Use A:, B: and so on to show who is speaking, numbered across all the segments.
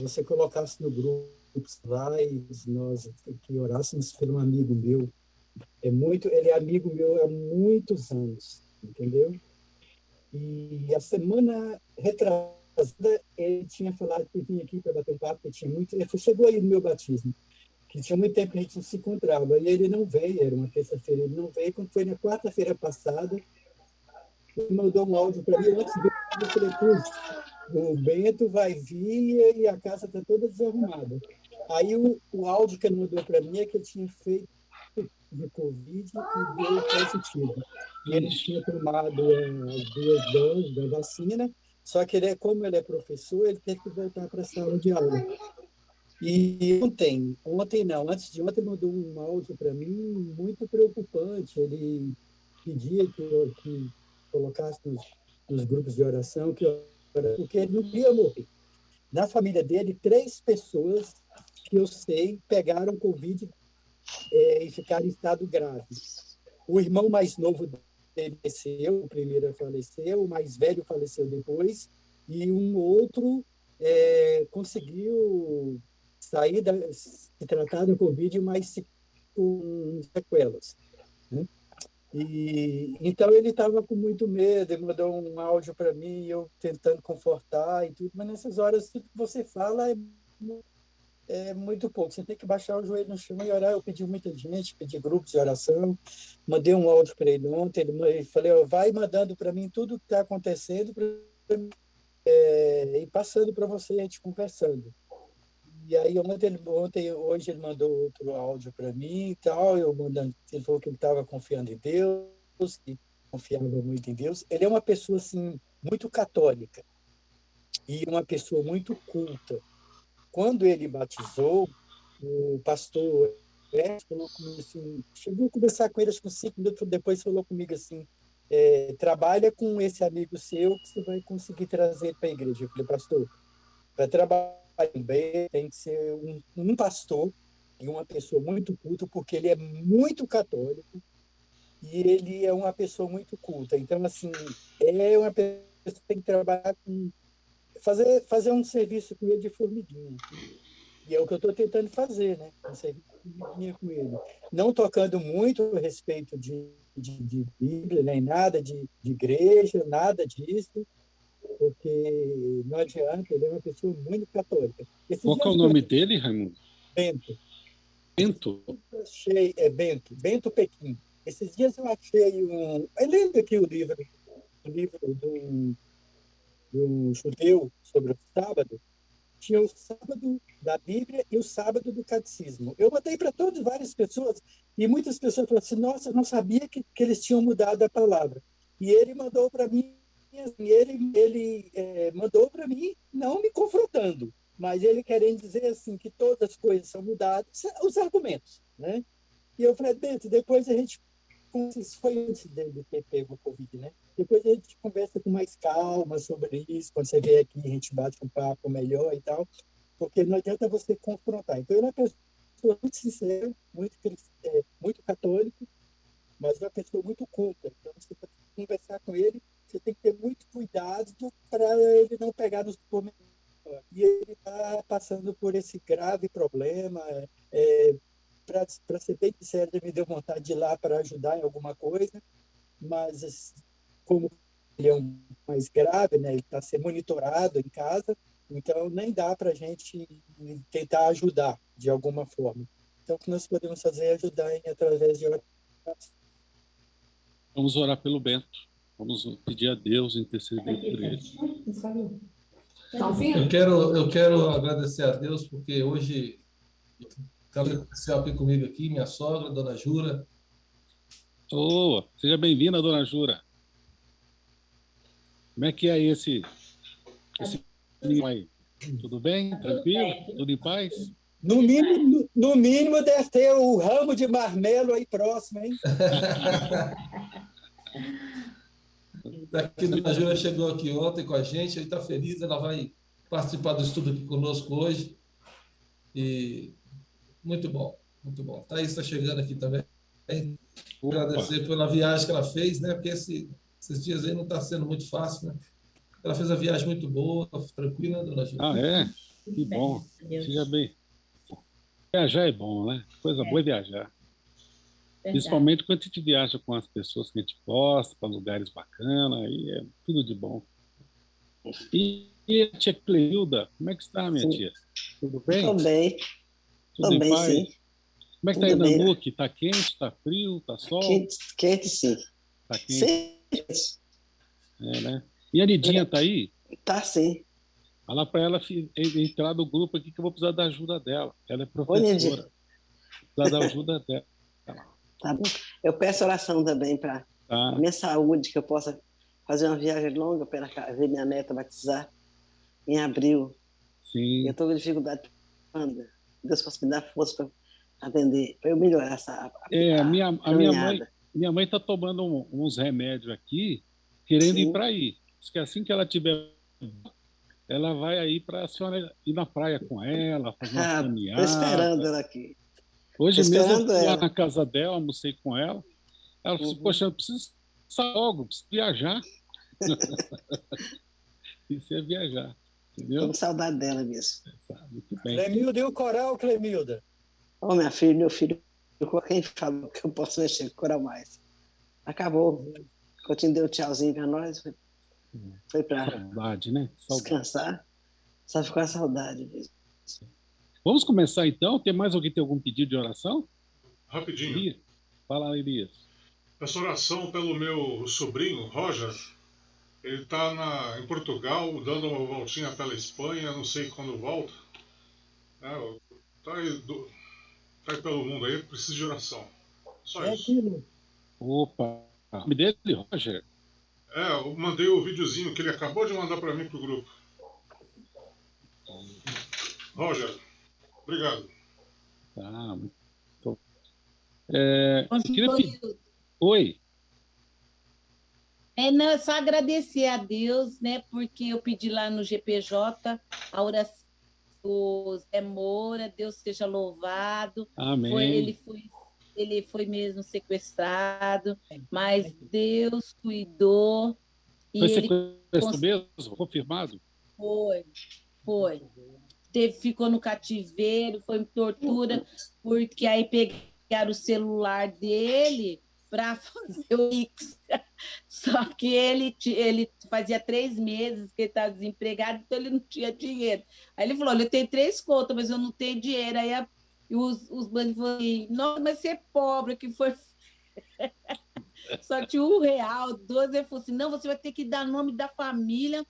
A: você colocasse no grupo lá e nós que orássemos por um amigo meu. Ele é amigo meu há muitos anos, entendeu? E a semana retrasada ele tinha falado que vinha aqui para bater um papo, que tinha muito. Ele chegou aí no meu batismo, que tinha muito tempo que a gente não se encontrava. E ele não veio, era uma terça-feira, ele não veio. Quando foi na quarta-feira passada, ele mandou um áudio para mim antes de eu falei, puxa, o Bento vai vir e a casa está toda desarrumada. Aí o áudio que ele mandou para mim é que ele tinha feito de Covid e deu positivo. E ele
B: Ixi.
A: tinha tomado as 2 doses da vacina, só que como ele é professor, ele teve que voltar para a sala de aula. E ontem não, antes de ontem mandou um áudio para mim muito preocupante. Ele pedia que colocasse nos grupos de oração, porque ele não queria morrer. Na família dele, 3 pessoas que eu sei pegaram Covid e ficaram em estado grave. O irmão mais novo dele faleceu, o primeiro faleceu, o mais velho faleceu depois, e um outro conseguiu se tratar do Covid, mas com sequelas, né? E então ele estava com muito medo, ele mandou um áudio para mim, eu tentando confortar e tudo, mas nessas horas tudo que você fala é muito pouco. Você tem que baixar o joelho no chão e orar. Eu pedi muita gente, pedi grupos de oração, mandei um áudio para ele ontem, ele falei, ó, vai mandando para mim tudo o que está acontecendo e passando para você, a gente conversando. E aí hoje ele mandou outro áudio para mim e tal, ele falou que ele estava confiando em Deus, que confiava muito em Deus. Ele é uma pessoa assim muito católica e uma pessoa muito culta. Quando ele batizou, o pastor falou comigo assim, chegou a conversar com ele, acho que uns 5 minutos depois falou comigo assim, trabalha com esse amigo seu que você vai conseguir trazer para a igreja. Eu falei, pastor, para trabalhar bem tem que ser um pastor e uma pessoa muito culta, porque ele é muito católico e ele é uma pessoa muito culta. Então, assim, é uma pessoa que tem que trabalhar fazer um serviço com ele de formiguinha. E é o que eu estou tentando fazer, né? Um serviço de formiguinha com ele. Não tocando muito a respeito de Bíblia, nem nada de igreja, nada disso, porque não adianta, ele é uma pessoa muito católica. Esses
B: Qual que é
A: dias
B: o
A: eu
B: nome dele, Raimundo?
A: Bento,
B: Bento?
A: Bento Pequim. Esses dias eu achei eu lembro aqui o livro do judeu sobre o sábado, tinha o sábado da Bíblia e o sábado do catecismo. Eu mandei para todas várias pessoas e muitas pessoas falaram assim, nossa, eu não sabia que eles tinham mudado a palavra. E ele mandou para mim, assim, ele mandou para mim, não me confrontando, mas ele querendo dizer assim que todas as coisas são mudadas, os argumentos, né? E eu falei, Bento, depois a gente, isso foi antes dele ter pego o Covid, né? Depois a gente conversa com mais calma sobre isso, quando você vier aqui a gente bate um papo melhor e tal, porque não adianta você confrontar. Então ele é uma pessoa muito sincera, muito católico, mas é uma pessoa muito culta. Então você tem que conversar com ele, você tem que ter muito cuidado para ele não pegar nos pormenores. E ele está passando por esse grave problema, para ser bem sincero, me deu vontade de ir lá para ajudar em alguma coisa, mas como ele é um mais grave, né, ele está sendo monitorado em casa, então nem dá para a gente tentar ajudar de alguma forma. Então, o que nós podemos fazer é ajudar através de oração.
B: Vamos orar pelo Bento. Vamos pedir a Deus interceder por ele.
C: Eu quero agradecer a Deus, porque hoje está especial aqui comigo aqui, minha sogra, Dona Jura.
B: Oh, seja bem-vinda, Dona Jura. Como é que é esse menino aí? Tudo bem? Tranquilo? Tudo em paz?
A: No mínimo deve ter o ramo de marmelo aí próximo, hein?
C: Daqui Dona Jura chegou aqui ontem com a gente, ele está feliz, ela vai participar do estudo aqui conosco hoje. E muito bom, muito bom. Thaís está chegando aqui também.
B: Opa.
C: Agradecer pela viagem que ela fez, né? Porque esses dias aí não está sendo muito fácil, né? Ela fez a viagem muito boa, tranquila, Dona Jura.
B: Ah, é? Que bom.
D: Deus.
B: Seja bem. Viajar é bom, né? Coisa boa é viajar.
D: Verdade.
B: Principalmente quando a gente viaja com as pessoas que a gente gosta, para lugares bacanas, aí é tudo de bom. E a tia Cleilda, como é que está, minha
E: Sim.
B: tia? Tudo bem?
E: Estou bem,
B: Tudo
E: estou
B: em
E: bem,
B: paz?
E: sim.
B: Como é que está aí
E: Tudo
B: na
E: bem.
B: Nuque? Está quente, está frio, está sol?
E: Quente, quente, sim.
B: Está quente,
E: Sim,
B: né? E a Nidinha está aí?
E: tá sim.
B: Fala para ela entrar no grupo aqui que eu vou precisar da ajuda dela. Ela é
E: Ô, Nidinha,
B: professora. Precisar da ajuda dela.
E: tá bom. Eu peço oração também para a
B: Tá?
E: minha saúde, que eu possa fazer uma viagem longa para ver minha neta batizar em abril. E eu
B: Sim.
E: estou com dificuldade. Deus possa me dar força para atender, para eu melhorar
B: É,
E: a
B: a
E: caminhada.
B: minha mãe está tomando uns remédios aqui, querendo ir
E: Sim.
B: para aí. Diz que assim que ela tiver, ela vai aí para a senhora ir na praia com ela, fazer uma
E: Estou esperando
B: caminhada.
E: ela aqui.
B: Hoje
E: Estou
B: mesmo eu
E: esperando
B: fui lá
E: ela.
B: na casa dela, almocei com ela. Ela falou assim,
E: Uhum.
B: poxa, eu preciso sair logo, preciso viajar. Isso é viajar,
E: Estou
B: entendeu?
E: com saudade dela mesmo.
B: Sabe, muito bem.
A: Clemilda e o coral, Clemilda.
E: Ô, minha filha, meu filho, quem falou que eu posso mexer com coral mais? Acabou. Coutinho deu tchauzinho para nós, foi para
B: Saudade, né? Saudade.
E: descansar. Só ficou a saudade mesmo.
B: Vamos começar então? Tem mais alguém que tem algum pedido de oração?
F: Rapidinho.
B: Elias? Fala, Elias.
F: Peço oração pelo meu sobrinho, Roger. Ele está em Portugal, dando uma voltinha pela Espanha, não sei quando volta. Tá aí pelo mundo aí, preciso de oração. Só
A: É
F: isso.
A: aquilo.
B: Opa, o nome dele, Roger.
F: Eu mandei o videozinho que ele acabou de mandar para mim pro grupo. Roger, obrigado.
B: Tá, muito. Eu queria pedir.
D: Antônio,
B: Oi.
D: não, é só agradecer a Deus, né? Porque eu pedi lá no GPJ a oração do Zé Moura, Deus seja louvado.
B: Amém.
D: Ele foi mesmo sequestrado, mas Deus cuidou e
B: Foi
D: ele
B: sequestro mesmo? Confirmado?
D: foi. Ficou no cativeiro, foi tortura, porque aí pegaram o celular dele para fazer o Pix. Só que ele fazia 3 meses que ele estava desempregado, então ele não tinha dinheiro. Aí ele falou: olha, eu tenho 3 contas, mas eu não tenho dinheiro. Aí os bandidos falaram assim: nossa, mas você é pobre, que foi. Só tinha R$1, 12. Ele falou assim: não, você vai ter que dar nome da família,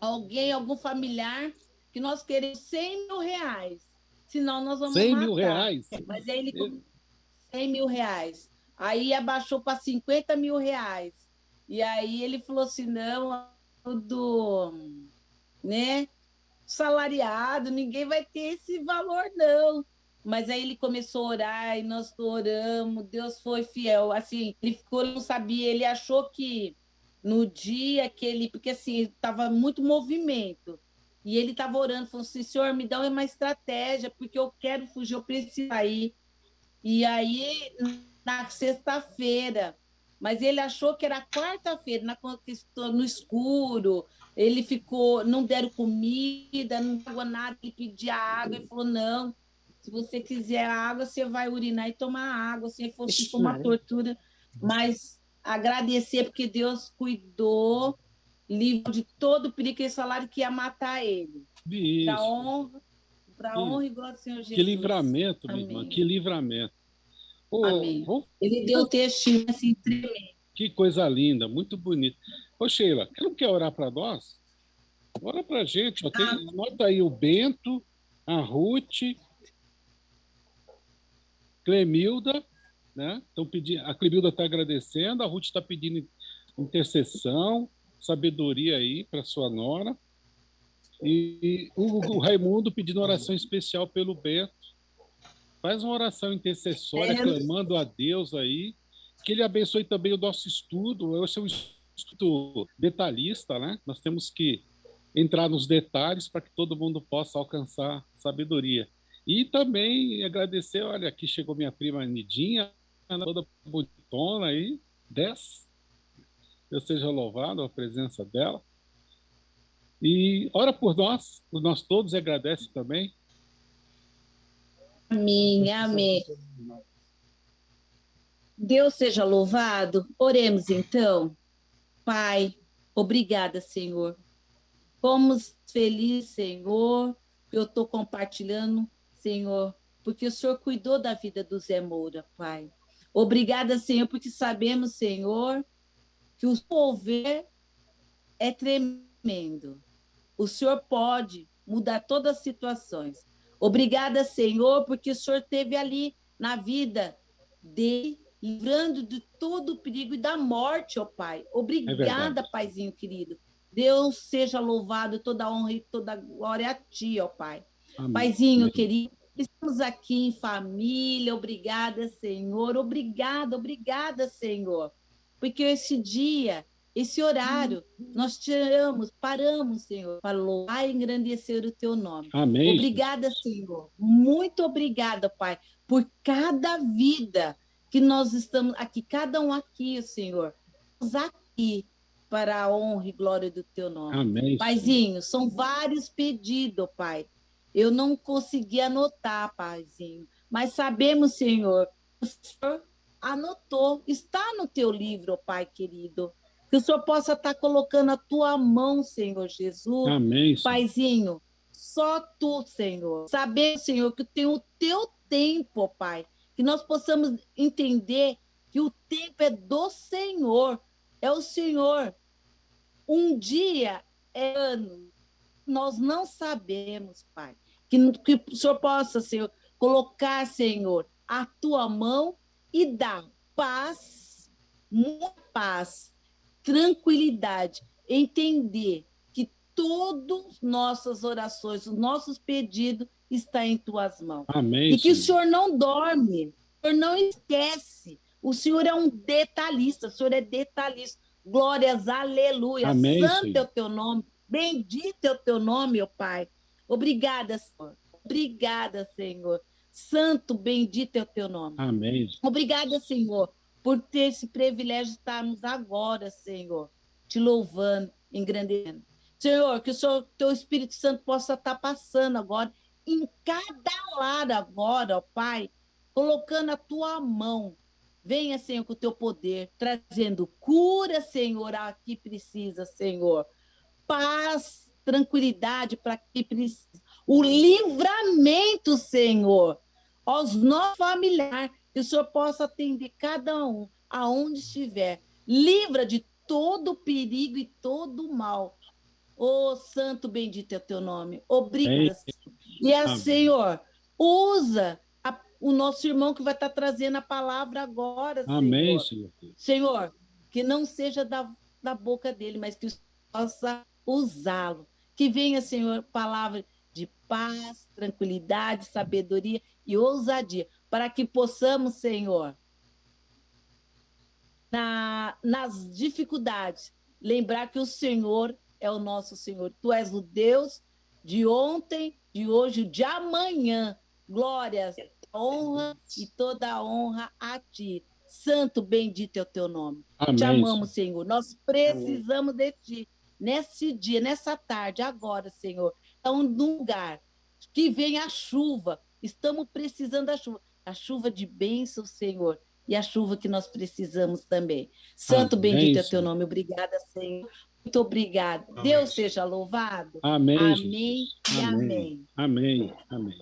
D: algum familiar, que nós queremos R$100.000. Senão nós vamos
B: 100
D: matar.
B: mil reais?
D: Mas aí ele R$100.000. Aí abaixou para R$50.000. E aí ele falou assim: não, né? Salariado, ninguém vai ter esse valor, não. Mas aí ele começou a orar e nós oramos, Deus foi fiel. Assim, ele ficou, não sabia, ele achou que no dia que ele, porque assim, estava muito movimento. E ele estava orando, falou assim: Senhor, me dá uma estratégia, porque eu quero fugir, eu preciso sair. E aí, na sexta-feira, mas ele achou que era quarta-feira, no escuro, ele ficou, não deram comida, não dava nada, ele pedia água, ele falou: não, se você quiser água, você vai urinar e tomar água, se fosse uma tortura, mas agradecer porque Deus cuidou, livrou de todo o perigo, aquele salário que ia matar ele. Para honra e glória do Senhor Jesus.
B: Que livramento, minha
D: Amém.
B: irmã, que livramento.
D: Amém. Ele deu testemunho assim tremendo.
B: Que coisa linda, muito bonito. Ô, Sheila, não quer orar para nós? Ora para a gente. Anota aí o Bento, a Ruth, Clemilda, né? A Clemilda está agradecendo, a Ruth está pedindo intercessão, sabedoria aí para sua nora. E o Raimundo pedindo oração especial pelo Bento. Faz uma oração intercessória, clamando a Deus aí, que Ele abençoe também o nosso estudo. Esse é um estudo detalhista, né? Nós temos que entrar nos detalhes para que todo mundo possa alcançar sabedoria. E também agradecer, olha, aqui chegou minha prima Nidinha, toda bonitona aí, 10. Deus seja louvado a presença dela. E ora por nós todos, e agradece também.
D: Amém, amém. Deus seja louvado. Oremos então. Pai, obrigada, Senhor. Fomos felizes, Senhor, que eu estou compartilhando, Senhor, porque o Senhor cuidou da vida do Zé Moura, Pai. Obrigada, Senhor, porque sabemos, Senhor, que o mover é tremendo. O Senhor pode mudar todas as situações. Obrigada, Senhor, porque o Senhor esteve ali na vida dele, livrando de todo o perigo e da morte, ó Pai. Obrigada, Paizinho querido. Deus seja louvado, toda a honra e toda a glória a Ti, ó Pai. Amém. Paizinho Amém. Querido, estamos aqui em família. Obrigada, Senhor. Obrigada, Senhor. Porque esse dia, esse horário, nós paramos, Senhor, para louvar e engrandecer o Teu nome.
B: Amém.
D: Obrigada, Senhor. Muito obrigada, Pai, por cada vida que nós estamos aqui, cada um aqui, Senhor. Estamos aqui para a honra e glória do Teu nome.
B: Amém.
D: Paizinho, são vários pedidos, Pai. Eu não consegui anotar, Paizinho, mas sabemos, Senhor, o Senhor anotou, está no Teu livro, Pai querido. Que o Senhor possa estar colocando a Tua mão, Senhor Jesus.
B: Amém, Senhor.
D: Paizinho, só Tu, Senhor. Sabemos, Senhor, que tem o Teu tempo, Pai. Que nós possamos entender que o tempo é do Senhor. É o Senhor. Um dia é ano. Nós não sabemos, Pai. Que o Senhor possa, Senhor, colocar, Senhor, a Tua mão e dar paz, muita paz, tranquilidade, entender que todas nossas orações, os nossos pedidos estão em Tuas mãos.
B: Amém,
D: e que Senhor. O Senhor não dorme, o Senhor não esquece. O Senhor é um detalhista, o Senhor é detalhista. Glórias, aleluia.
B: Amém,
D: Santo
B: Senhor.
D: é o Teu nome, bendito é o Teu nome, meu Pai. Obrigada, Senhor. Obrigada, Senhor. Santo, bendito é o Teu nome.
B: Amém.
D: Obrigada, Senhor, por ter esse privilégio de estarmos agora, Senhor, te louvando, engrandecendo. Senhor, que o Senhor, Teu Espírito Santo possa estar passando agora, em cada lar agora, ó Pai, colocando a Tua mão. Venha, Senhor, com o Teu poder, trazendo cura, Senhor, a que precisa, Senhor. Paz, tranquilidade para quem precisa. O livramento, Senhor, aos nossos familiares, que o Senhor possa atender cada um, aonde estiver. Livra de todo perigo e todo mal. Ô, Santo, bendito é o Teu nome. Obrigada, Senhor. E, Senhor, usa o nosso irmão que vai estar trazendo a palavra agora, Senhor.
B: Amém, Senhor.
D: Senhor, que não seja da boca dele, mas que o Senhor possa usá-lo. Que venha, Senhor, palavra de paz, tranquilidade, sabedoria e ousadia, para que possamos, Senhor, nas dificuldades, lembrar que o Senhor é o nosso Senhor. Tu és o Deus de ontem, de hoje, de amanhã. Glórias, honra e toda a honra a Ti. Santo, bendito é o Teu nome.
B: Amém.
D: Te amamos, Senhor. Nós precisamos de Ti. Nesse dia, nessa tarde, agora, Senhor. Então, num lugar que venha a chuva. Estamos precisando da chuva. A chuva de bênção, Senhor. E a chuva que nós precisamos também. Santo,
B: Amém,
D: bendito é o Teu
B: Senhor.
D: nome. Obrigada, Senhor. Muito obrigada.
F: Amém.
D: Deus seja louvado.
B: Amém.
D: Amém e
B: Amém. Amém. Amém.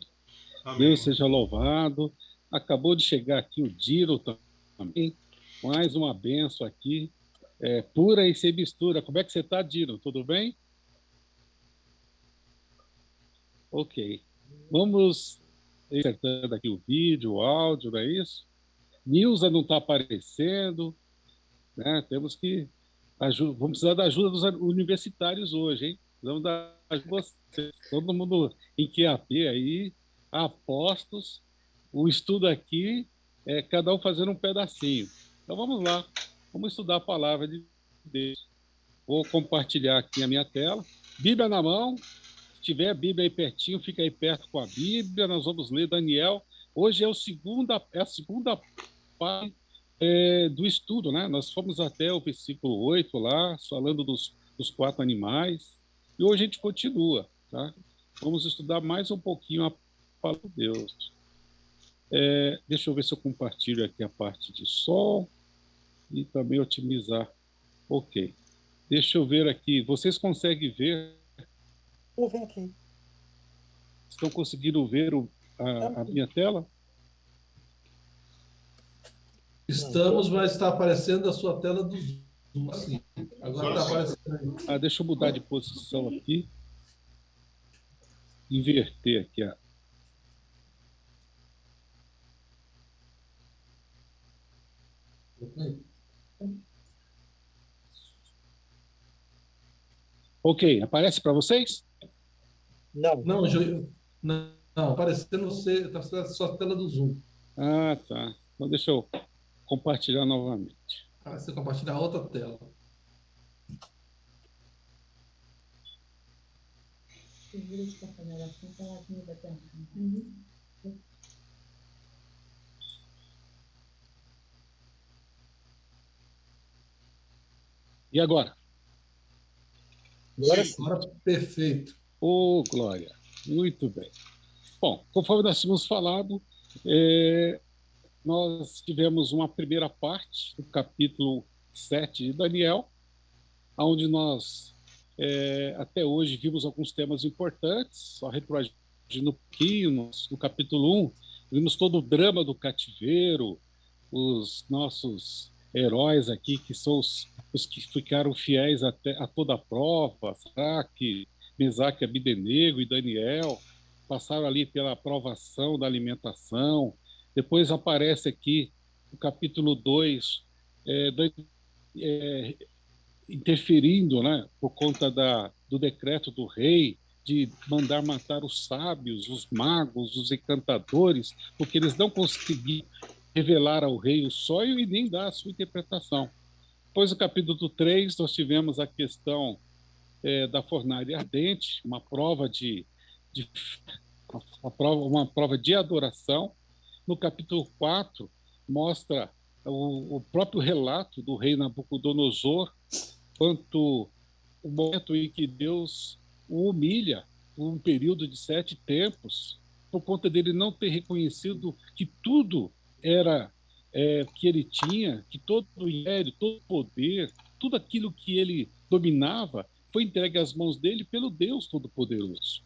F: Amém.
B: Deus seja louvado. Acabou de chegar aqui o Diro também. Mais uma benção aqui. Pura e sem mistura. Como é que você está, Diro? Tudo bem? Ok. Vamos acertando aqui o vídeo, o áudio, não é isso? Nilza não está aparecendo, né? Temos que... Vamos precisar da ajuda dos universitários hoje, hein? Vamos dar ajuda de vocês. Todo mundo em QAP aí, apostos. O estudo aqui é cada um fazendo um pedacinho. Então vamos lá. Vamos estudar a palavra de Deus. Vou compartilhar aqui a minha tela. Bíblia na mão. Se tiver a Bíblia aí pertinho, fica aí perto com a Bíblia. Nós vamos ler Daniel. Hoje é a segunda parte do estudo, né? Nós fomos até o versículo 8 lá, falando dos 4 animais. E hoje a gente continua, tá? Vamos estudar mais um pouquinho a palavra de Deus. Deixa eu ver se eu compartilho aqui a parte de som e também otimizar. Ok. Deixa eu ver aqui. Vocês conseguem ver?
A: Vou ver aqui.
B: Estão conseguindo ver a minha tela?
C: Estamos, mas está aparecendo a sua tela do Zoom. Assim. Agora está aparecendo aí.
B: Deixa eu mudar de posição aqui. Inverter aqui. Ok, aparece para vocês?
A: Não.
C: Não, aparecendo você, está a sua tela do Zoom.
B: Ah, tá. Então deixa eu compartilhar novamente.
C: Você compartilha a outra tela.
B: E agora?
C: Agora perfeito.
B: Ô, glória. Muito bem. Bom, conforme nós tínhamos falado, nós tivemos uma primeira parte do capítulo 7 de Daniel, onde nós, até hoje, vimos alguns temas importantes, só retroagindo um pouquinho, no capítulo 1, vimos todo o drama do cativeiro, os nossos heróis aqui, que são os que ficaram fiéis a toda a prova, Sadraque, Mesaque, Abidenego e Daniel, passaram ali pela aprovação da alimentação. Depois aparece aqui no capítulo 2, interferindo, né, por conta do decreto do rei de mandar matar os sábios, os magos, os encantadores, porque eles não conseguiam revelar ao rei o sonho e nem dar a sua interpretação. Depois, no capítulo 3, nós tivemos a questão da fornalha ardente, uma prova uma prova de adoração. No capítulo 4, mostra o próprio relato do rei Nabucodonosor, quanto o momento em que Deus o humilha por um período de 7 tempos, por conta dele não ter reconhecido que tudo era que ele tinha, que todo o império, todo o poder, tudo aquilo que ele dominava foi entregue às mãos dele pelo Deus Todo-Poderoso.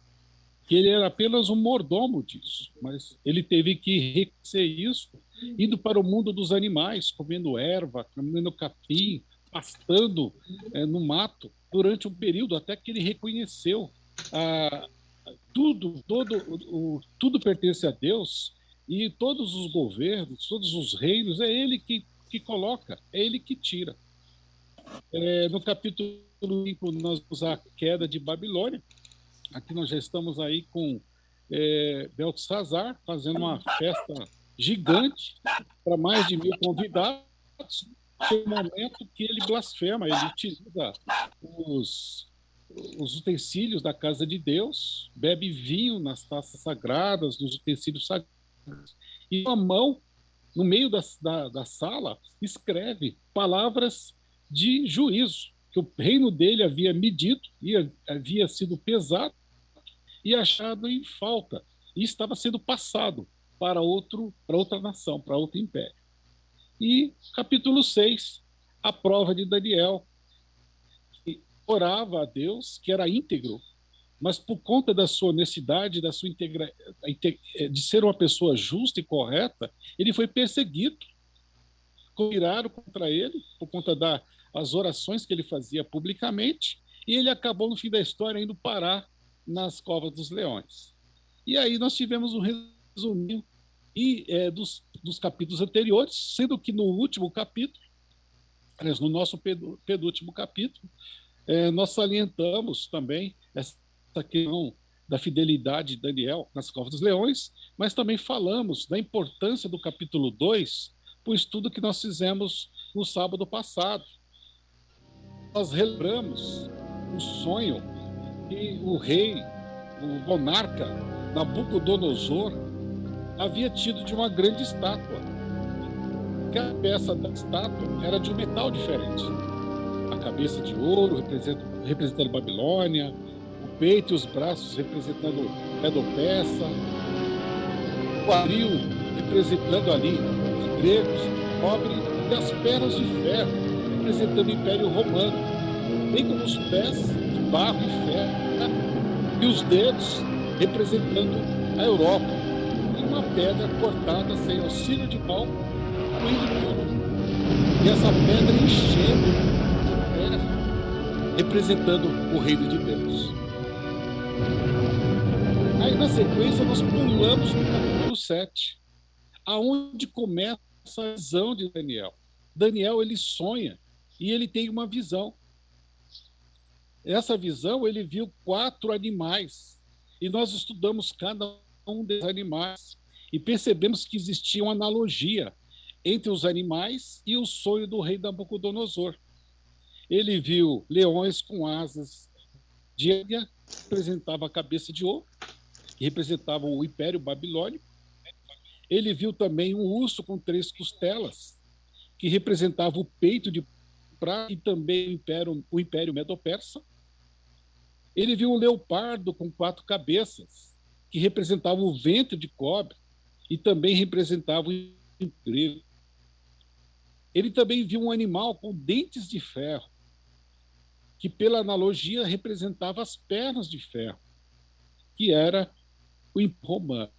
B: Que ele era apenas um mordomo disso, mas ele teve que reconhecer isso, indo para o mundo dos animais, comendo erva, comendo capim, pastando no mato, durante um período até que ele reconheceu tudo pertence a Deus, e todos os governos, todos os reinos, é ele que coloca, é ele que tira. No capítulo 5, nós vemos a queda de Babilônia. Aqui nós já estamos aí com Beltesazar fazendo uma festa gigante para mais de 1.000 convidados. Chega um momento que ele blasfema, ele utiliza os utensílios da casa de Deus, bebe vinho nas taças sagradas, nos utensílios sagrados, e uma mão, no meio da sala, escreve palavras de juízo, que o reino dele havia medido e havia sido pesado e achado em falta, e estava sendo passado para outra nação, para outro império. E capítulo 6, a prova de Daniel, que orava a Deus, que era íntegro, mas por conta da sua honestidade, da sua de ser uma pessoa justa e correta, ele foi perseguido. Conspiraram contra ele por conta das orações que ele fazia publicamente, e ele acabou, no fim da história, indo parar nas covas dos leões. E aí nós tivemos um resuminho dos capítulos anteriores, sendo que no último capítulo, no nosso penúltimo capítulo, nós salientamos também essa questão da fidelidade de Daniel nas covas dos leões, mas também falamos da importância do capítulo 2 para o estudo que nós fizemos no sábado passado. Nós relembramos o sonho que o rei, o monarca Nabucodonosor, havia tido de uma grande estátua. Cada peça da estátua era de um metal diferente. A cabeça de ouro, representando Babilônia, peito e os braços representando pedopeça, o quadril representando ali os gregos, o cobre, e as pernas de ferro representando o Império Romano, bem como os pés de barro e ferro, e os dedos representando a Europa, e uma pedra cortada sem auxílio de pau, incluindo tudo. E essa pedra enchendo a terra, representando o reino de Deus. Aí, na sequência, nós pulamos no capítulo 7, aonde começa a visão de Daniel. Daniel, ele sonha e ele tem uma visão. Essa visão, ele viu 4 animais, e nós estudamos cada um desses animais e percebemos que existia uma analogia entre os animais e o sonho do rei Nabucodonosor. Ele viu leões com asas de águia, que representava a cabeça de ouro, que representava o Império Babilônico. Ele viu também um urso com 3 costelas, que representava o peito de prata e também o Império Medo-Persa. Ele viu um leopardo com 4 cabeças, que representava o ventre de cobre e também representava o grego. Ele também viu um animal com dentes de ferro, que pela analogia representava as pernas de ferro, que era o Império Romano.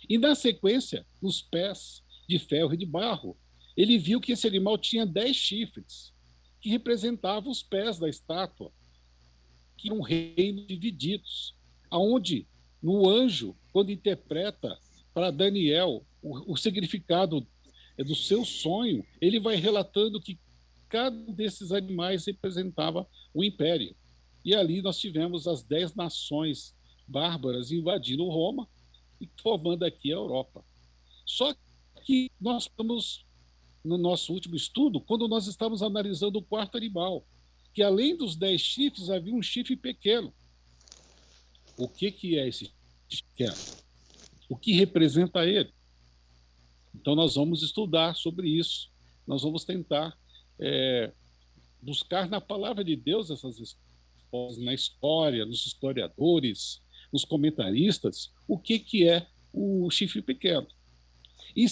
B: E na sequência, nos pés de ferro e de barro, ele viu que esse animal tinha 10 chifres, que representavam os pés da estátua, que eram reinos divididos, aonde no anjo, quando interpreta para Daniel o significado do seu sonho, ele vai relatando que cada um desses animais representava o império. E ali nós tivemos as 10 nações bárbaras invadindo Roma e formando aqui a Europa. Só que nós estamos, no nosso último estudo, quando nós estávamos analisando o 4º animal, que além dos 10 chifres, havia um chifre pequeno. O que é esse chifre pequeno? O que representa ele? Então, nós vamos estudar sobre isso. Nós vamos tentar buscar na palavra de Deus essas respostas, na história, nos historiadores, nos comentaristas, o que é o chifre pequeno. E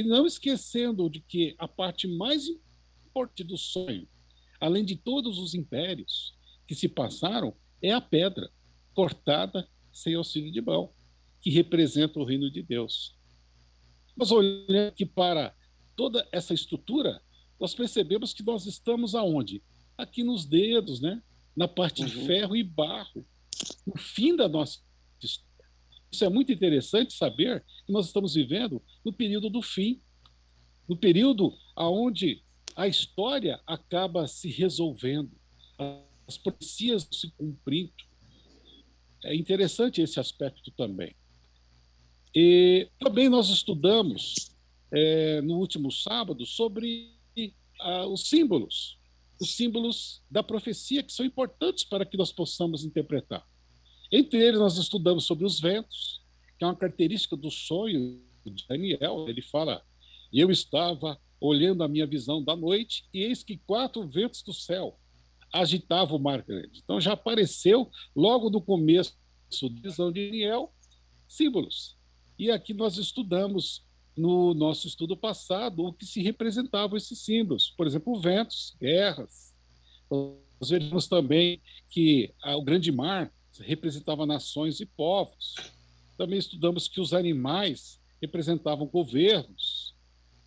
B: não esquecendo de que a parte mais importante do sonho, além de todos os impérios que se passaram, é a pedra cortada sem auxílio de mão, que representa o reino de Deus. Nós olhando aqui para toda essa estrutura, nós percebemos que nós estamos aonde? Aqui nos dedos, né? Na parte de ferro e barro, no fim da nossa história. Isso é muito interessante saber que nós estamos vivendo no período do fim, no período onde a história acaba se resolvendo, as profecias se cumprindo. É interessante esse aspecto também. E também nós estudamos no último sábado sobre os símbolos da profecia, que são importantes para que nós possamos interpretar. Entre eles, nós estudamos sobre os ventos, que é uma característica do sonho de Daniel. Ele fala: eu estava olhando a minha visão da noite, e eis que 4 ventos do céu agitavam o mar grande. Então já apareceu, logo no começo da visão de Daniel, símbolos. E aqui nós estudamos, no nosso estudo passado, o que se representavam esses símbolos. Por exemplo, ventos, guerras. Nós vemos também que o grande mar representava nações e povos. Também estudamos que os animais representavam governos.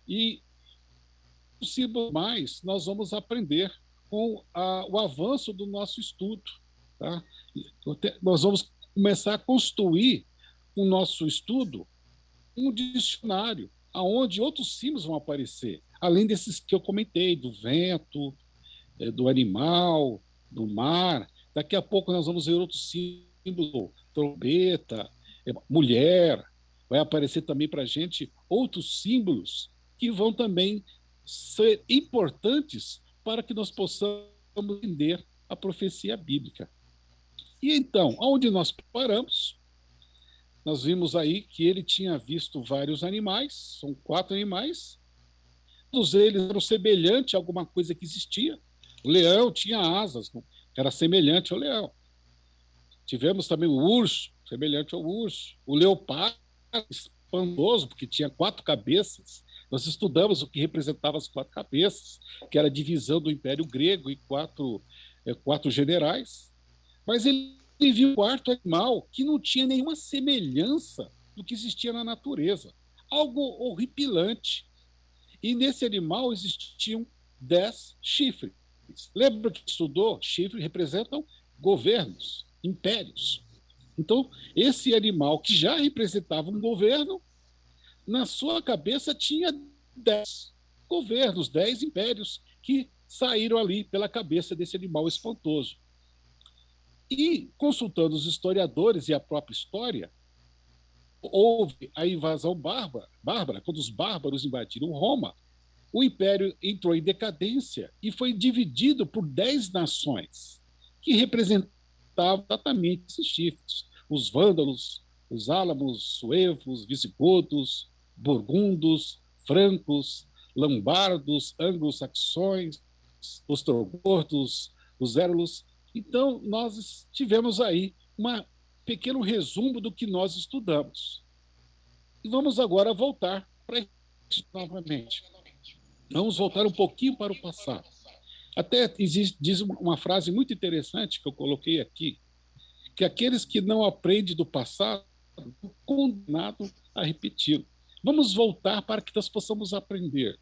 B: E os símbolos mais nós vamos aprender com o avanço do nosso estudo. Tá? Nós vamos começar a construir o nosso estudo um dicionário, onde outros símbolos vão aparecer, além desses que eu comentei, do vento, do animal, do mar. Daqui a pouco nós vamos ver outros símbolos, trombeta, mulher. Vai aparecer também para a gente outros símbolos que vão também ser importantes para que nós possamos entender a profecia bíblica. E então, onde nós paramos, nós vimos aí que ele tinha visto vários animais, são 4 animais, todos eles eram semelhantes a alguma coisa que existia. O leão tinha asas, era semelhante ao leão. Tivemos também o urso, semelhante ao urso. O leopardo, espantoso, porque tinha 4 cabeças. Nós estudamos o que representava as 4 cabeças, que era a divisão do Império Grego em 4 generais. Mas ele viu o 4º animal que não tinha nenhuma semelhança do que existia na natureza. Algo horripilante. E nesse animal existiam 10 chifres. Lembra que estudou? Chifres representam governos, impérios. Então, esse animal que já representava um governo, na sua cabeça tinha 10 governos, 10 impérios que saíram ali pela cabeça desse animal espantoso. E, consultando os historiadores e a própria história, houve a invasão bárbara, quando os bárbaros invadiram Roma, o império entrou em decadência e foi dividido por 10 nações, que representavam exatamente esses chifres. Os vândalos, os álamos, suevos, visigodos, burgundos, francos, lombardos, anglo-saxões, ostrogodos, os érulos. Então, nós tivemos aí um pequeno resumo do que nós estudamos. E vamos agora voltar para isso novamente. Vamos voltar um pouquinho para o passado. Até diz uma frase muito interessante que eu coloquei aqui, que aqueles que não aprendem do passado são condenados a repeti-lo. Vamos voltar para que nós possamos aprender.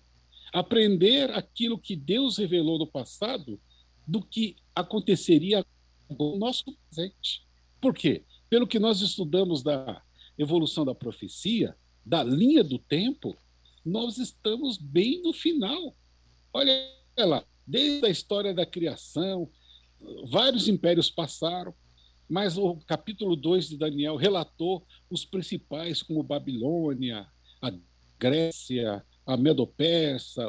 B: Aprender aquilo que Deus revelou no passado do que aconteceria no nosso presente. Por quê? Pelo que nós estudamos da evolução da profecia, da linha do tempo, nós estamos bem no final. Olha lá, desde a história da criação, vários impérios passaram, mas o capítulo 2 de Daniel relatou os principais, como Babilônia, a Grécia, a Medo-Persa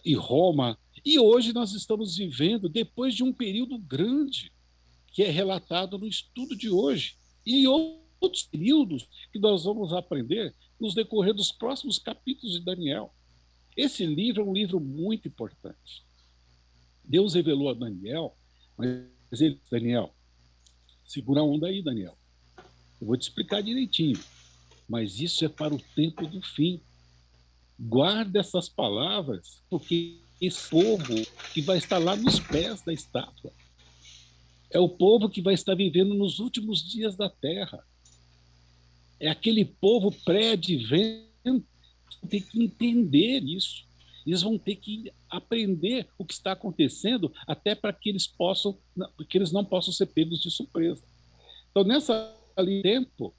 B: e Roma. E hoje nós estamos vivendo depois de um período grande, que é relatado no estudo de hoje, e outros períodos que nós vamos aprender nos decorrer dos próximos capítulos de Daniel. Esse livro é um livro muito importante. Deus revelou a Daniel, mas ele, Daniel, segura a onda aí, Daniel. Eu vou te explicar direitinho, mas isso é para o tempo do fim. Guarda essas palavras, porque esse povo que vai estar lá nos pés da estátua é o povo que vai estar vivendo nos últimos dias da terra. É aquele povo pré-advento que tem que entender isso. Eles vão ter que aprender o que está acontecendo até para que eles não possam ser pegos de surpresa. Então, nessa linha de tempo,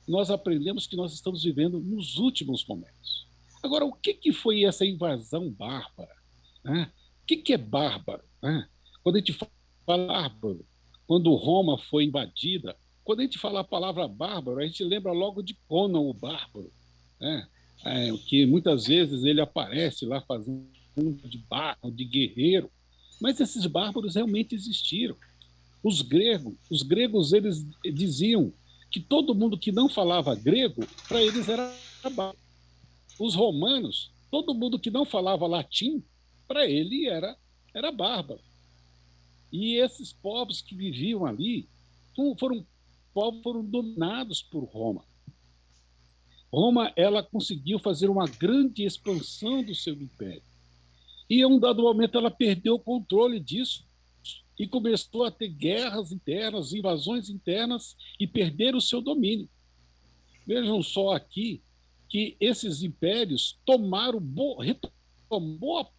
B: nós aprendemos que nós estamos vivendo nos últimos momentos. Agora, o que foi essa invasão bárbara? O que é bárbaro? Quando a gente fala bárbaro, quando Roma foi invadida, quando a gente fala a palavra bárbaro, a gente lembra logo de Conan o Bárbaro, que muitas vezes ele aparece lá fazendo de bárbaro, de guerreiro, mas esses bárbaros realmente existiram. Os gregos eles diziam que todo mundo que não falava grego, para eles era bárbaro. Os romanos, todo mundo que não falava latim, para ele era bárbaro. E esses povos que viviam ali foram dominados por Roma. Roma ela conseguiu fazer uma grande expansão do seu império. E, em um dado momento, ela perdeu o controle disso e começou a ter guerras internas, invasões internas e perder o seu domínio. Vejam só aqui que esses impérios tomaram boa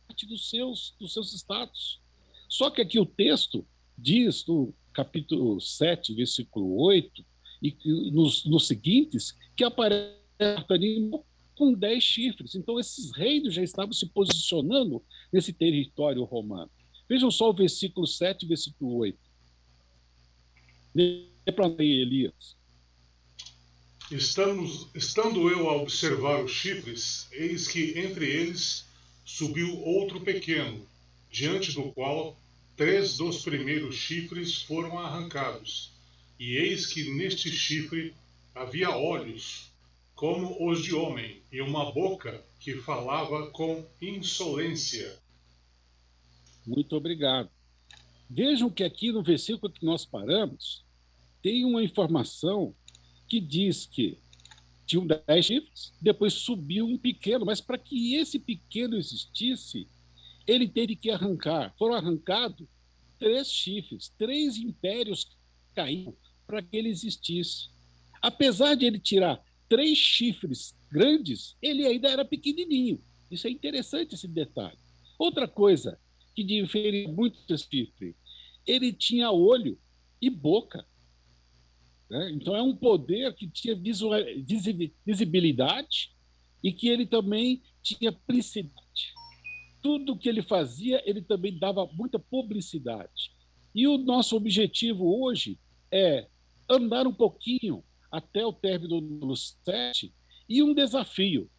B: parte dos seus estados. Só que aqui o texto diz, no capítulo 7, versículo 8, e nos seguintes, que aparece um animal com 10 chifres. Então, esses reinos já estavam se posicionando nesse território romano. Vejam só o versículo 7 e versículo 8. Lê para ler, Elias.
F: Estando eu a observar os chifres, eis que entre eles subiu outro pequeno, diante do qual 3 dos primeiros chifres foram arrancados. E eis que neste chifre havia olhos, como os de homem, e uma boca que falava com insolência.
B: Muito obrigado. Vejam que aqui no versículo que nós paramos, tem uma informação que diz que tinham 10 chifres, depois subiu um pequeno, mas para que esse pequeno existisse, ele teve que arrancar. Foram arrancados 3 chifres, 3 impérios caíram para que ele existisse. Apesar de ele tirar 3 chifres grandes, ele ainda era pequenininho. Isso é interessante, esse detalhe. Outra coisa que difere muito desse chifre, ele tinha olho e boca. Né? Então, é um poder que tinha visibilidade e que ele também tinha publicidade. Tudo que ele fazia, ele também dava muita publicidade. E o nosso objetivo hoje é andar um pouquinho até o término do 7 e um desafio,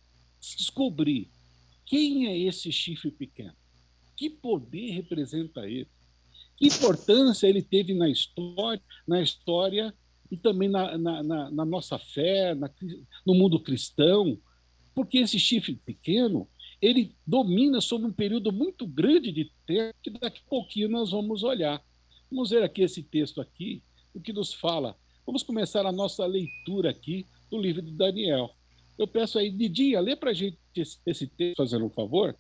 B: descobrir quem é esse chifre pequeno, que poder representa ele, que importância ele teve na história e também na nossa fé, no mundo cristão, porque esse chifre pequeno, ele domina sobre um período muito grande de tempo, que daqui a pouquinho nós vamos olhar. Vamos ver aqui esse texto aqui, o que nos fala. Vamos começar a nossa leitura aqui do livro de Daniel. Eu peço aí, Didinha, lê para a gente esse texto, fazendo um favor.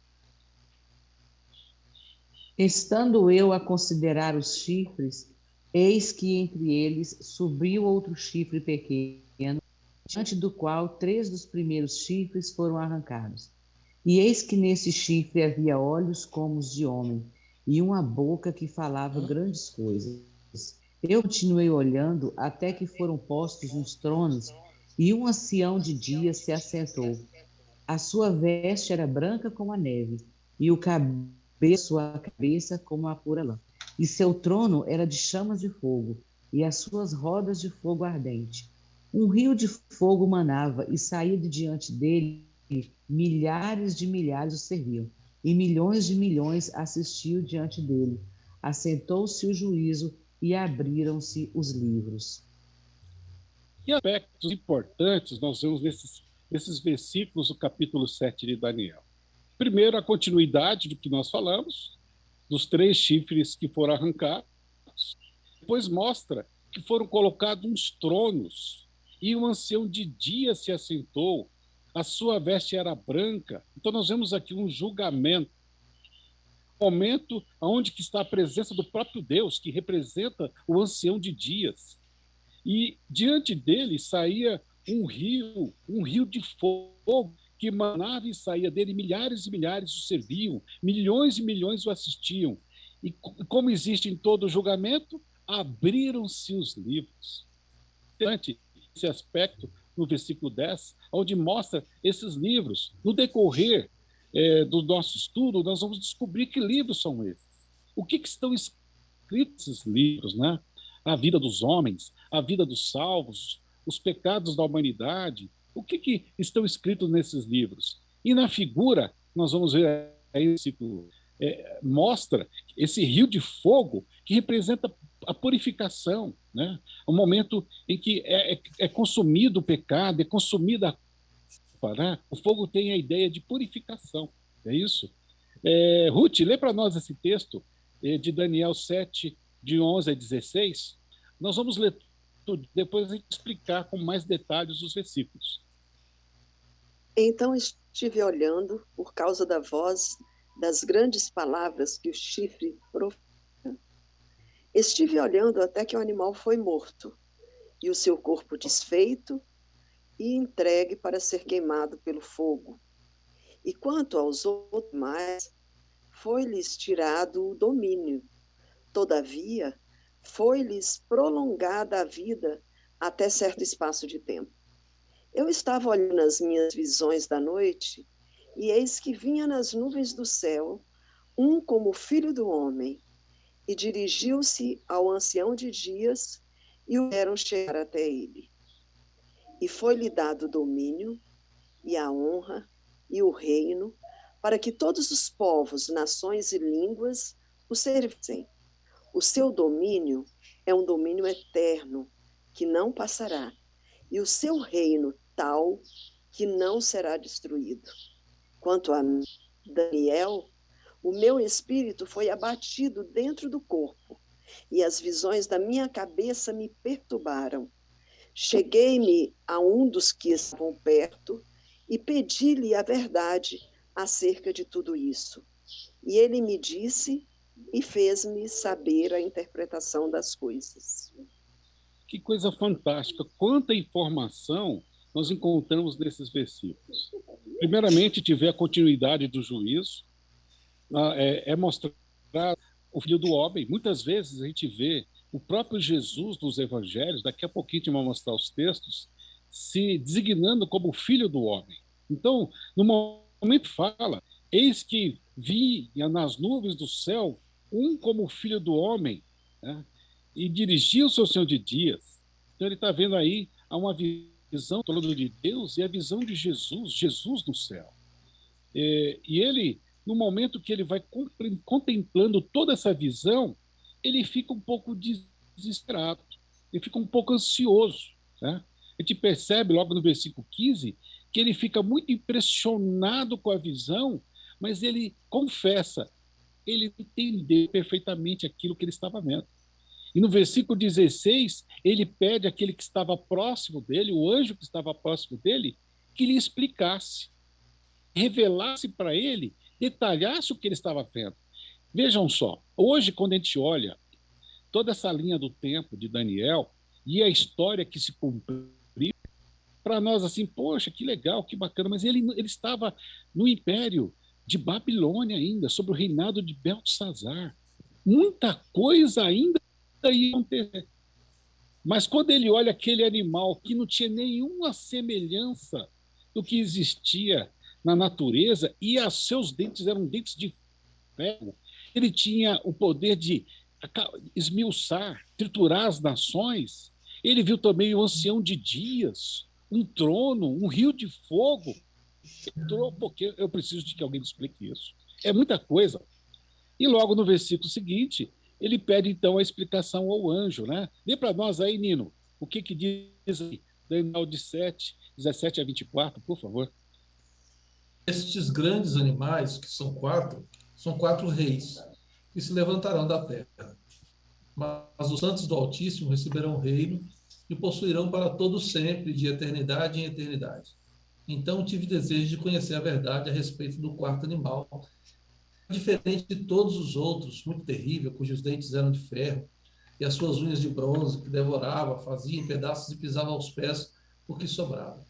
G: Estando eu a considerar os chifres, eis que entre eles subiu outro chifre pequeno, diante do qual 3 dos primeiros chifres foram arrancados. E eis que nesse chifre havia olhos como os de homem, e uma boca que falava grandes coisas. Eu continuei olhando até que foram postos uns tronos, e um ancião de dia se assentou. A sua veste era branca como a neve, e o cabelo de sua cabeça como a pura lã. E seu trono era de chamas de fogo, e as suas rodas de fogo ardente. Um rio de fogo manava, e saía de diante dele, milhares de milhares o serviam, e milhões de milhões assistiam diante dele. Assentou-se o juízo, e abriram-se os livros.
B: Que aspectos importantes nós vemos nesses versículos do capítulo 7 de Daniel? Primeiro, a continuidade do que nós falamos, dos 3 chifres que foram arrancados. Depois mostra que foram colocados uns tronos, e um ancião de dia se assentou, a sua veste era branca. Então nós vemos aqui um julgamento, um momento onde que está a presença do próprio Deus, que representa o ancião de dias. E diante dele saía um rio de fogo, que manava e saía dele, milhares e milhares o serviam, milhões e milhões o assistiam. E como existe em todo julgamento, abriram-se os livros. Interessante esse aspecto no versículo 10, onde mostra esses livros. No decorrer do nosso estudo, nós vamos descobrir que livros são esses. O que estão escritos nesses livros, né? A vida dos homens, a vida dos salvos, os pecados da humanidade. O que estão escritos nesses livros? E na figura, nós vamos ver aí, mostra esse rio de fogo que representa a purificação, né? O momento em que é consumido o pecado, é consumida a culpa, né? O fogo tem a ideia de purificação, é isso? Ruth, lê para nós esse texto de Daniel 7, de 11 a 16. Nós vamos ler tudo, depois a gente explicar com mais detalhes os versículos.
H: Então estive olhando por causa da voz das grandes palavras que o chifre proferiu. Estive olhando até que o animal foi morto, e o seu corpo desfeito e entregue para ser queimado pelo fogo. E quanto aos outros mais, foi-lhes tirado o domínio. Todavia, foi-lhes prolongada a vida até certo espaço de tempo. Eu estava olhando as minhas visões da noite, e eis que vinha nas nuvens do céu um como filho do homem, e dirigiu-se ao ancião de dias, e o fizeram chegar até ele. E foi-lhe dado o domínio, e a honra, e o reino, para que todos os povos, nações e línguas o servissem. O seu domínio é um domínio eterno, que não passará, e o seu reino tal, que não será destruído. Quanto a Daniel, o meu espírito foi abatido dentro do corpo, e as visões da minha cabeça me perturbaram. Cheguei-me a um dos que estavam perto e pedi-lhe a verdade acerca de tudo isso. E ele me disse e fez-me saber a interpretação das coisas.
B: Que coisa fantástica! Quanta informação nós encontramos nesses versículos. Primeiramente, tiver a continuidade do juízo, mostrar o Filho do Homem. Muitas vezes a gente vê o próprio Jesus dos Evangelhos, daqui a pouquinho a gente vai mostrar os textos, se designando como Filho do Homem. Então, no momento fala, eis que vi nas nuvens do céu um como Filho do Homem, né? E dirigia o seu Senhor de dias. Então ele está vendo aí uma visão toda de Deus e a visão de Jesus, Jesus no céu. E ele, no momento que ele vai contemplando toda essa visão, ele fica um pouco desesperado, ele fica um pouco ansioso, né? A gente percebe logo no versículo 15 que ele fica muito impressionado com a visão, mas ele confessa, ele entendeu perfeitamente aquilo que ele estava vendo. E no versículo 16, ele pede àquele que estava próximo dele, o anjo que estava próximo dele, que lhe explicasse, revelasse para ele, detalhasse o que ele estava vendo. Vejam só, hoje, quando a gente olha toda essa linha do tempo de Daniel e a história que se cumpriu, para nós assim, poxa, que legal, que bacana, mas ele estava no império de Babilônia ainda, sob o reinado de Beltesazar. Muita coisa ainda ia acontecer. Mas quando ele olha aquele animal que não tinha nenhuma semelhança do que existia na natureza, e os seus dentes eram dentes de ferro, ele tinha o poder de esmiuçar, triturar as nações. Ele viu também o ancião de dias, um trono, um rio de fogo. Entrou porque eu preciso de que alguém me explique isso. É muita coisa. E logo no versículo seguinte, ele pede então a explicação ao anjo, né? Dê para nós aí, Nino, o que diz aí, Daniel 17 a 24, por favor.
C: Estes grandes animais, que são quatro reis, que se levantarão da terra. Mas os santos do Altíssimo receberão o reino e possuirão para todo sempre, de eternidade em eternidade. Então tive desejo de conhecer a verdade a respeito do quarto animal, diferente de todos os outros, muito terrível, cujos dentes eram de ferro, e as suas unhas de bronze, que devorava, fazia em pedaços e pisava aos pés o que sobrava.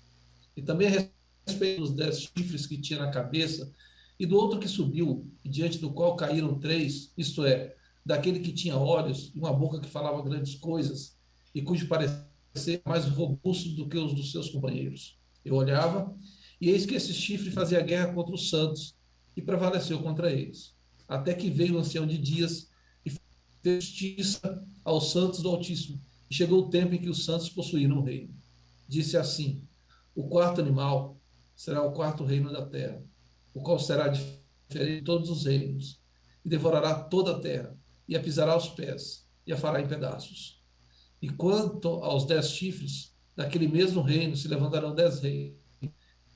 C: E também a respeito dos 10 chifres que tinha na cabeça, e do outro que subiu, e diante do qual caíram 3, isto é, daquele que tinha olhos e uma boca que falava grandes coisas, e cujo parecer mais robusto do que os dos seus companheiros. Eu olhava, e eis que esse chifre fazia guerra contra os santos, e prevaleceu contra eles, até que veio o ancião de dias e fez justiça aos santos do Altíssimo, e chegou o tempo em que os santos possuíram o reino. Disse assim: o quarto animal será o quarto reino da terra, o qual será diferente de todos os reinos, e devorará toda a terra, e a pisará aos pés, e a fará em pedaços. E quanto aos 10 chifres, daquele mesmo reino se levantarão 10 reis,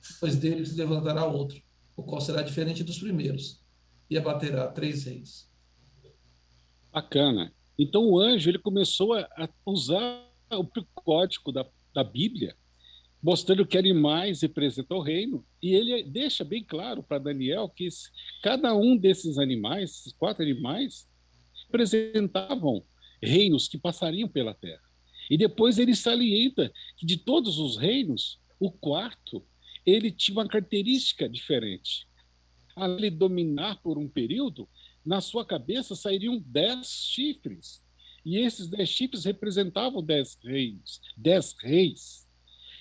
C: depois dele se levantará outro, o qual será diferente dos primeiros, e abaterá 3 reis.
B: Bacana. Então o anjo ele começou a usar o código da Bíblia, mostrando que animais representam o reino, e ele deixa bem claro para Daniel que cada um desses animais, esses 4 animais, representavam reinos que passariam pela terra. E depois ele salienta que de todos os reinos, o quarto, ele tinha uma característica diferente. Além de dominar por um período, na sua cabeça sairiam 10 chifres. E esses 10 chifres representavam 10 reis. 10 reis.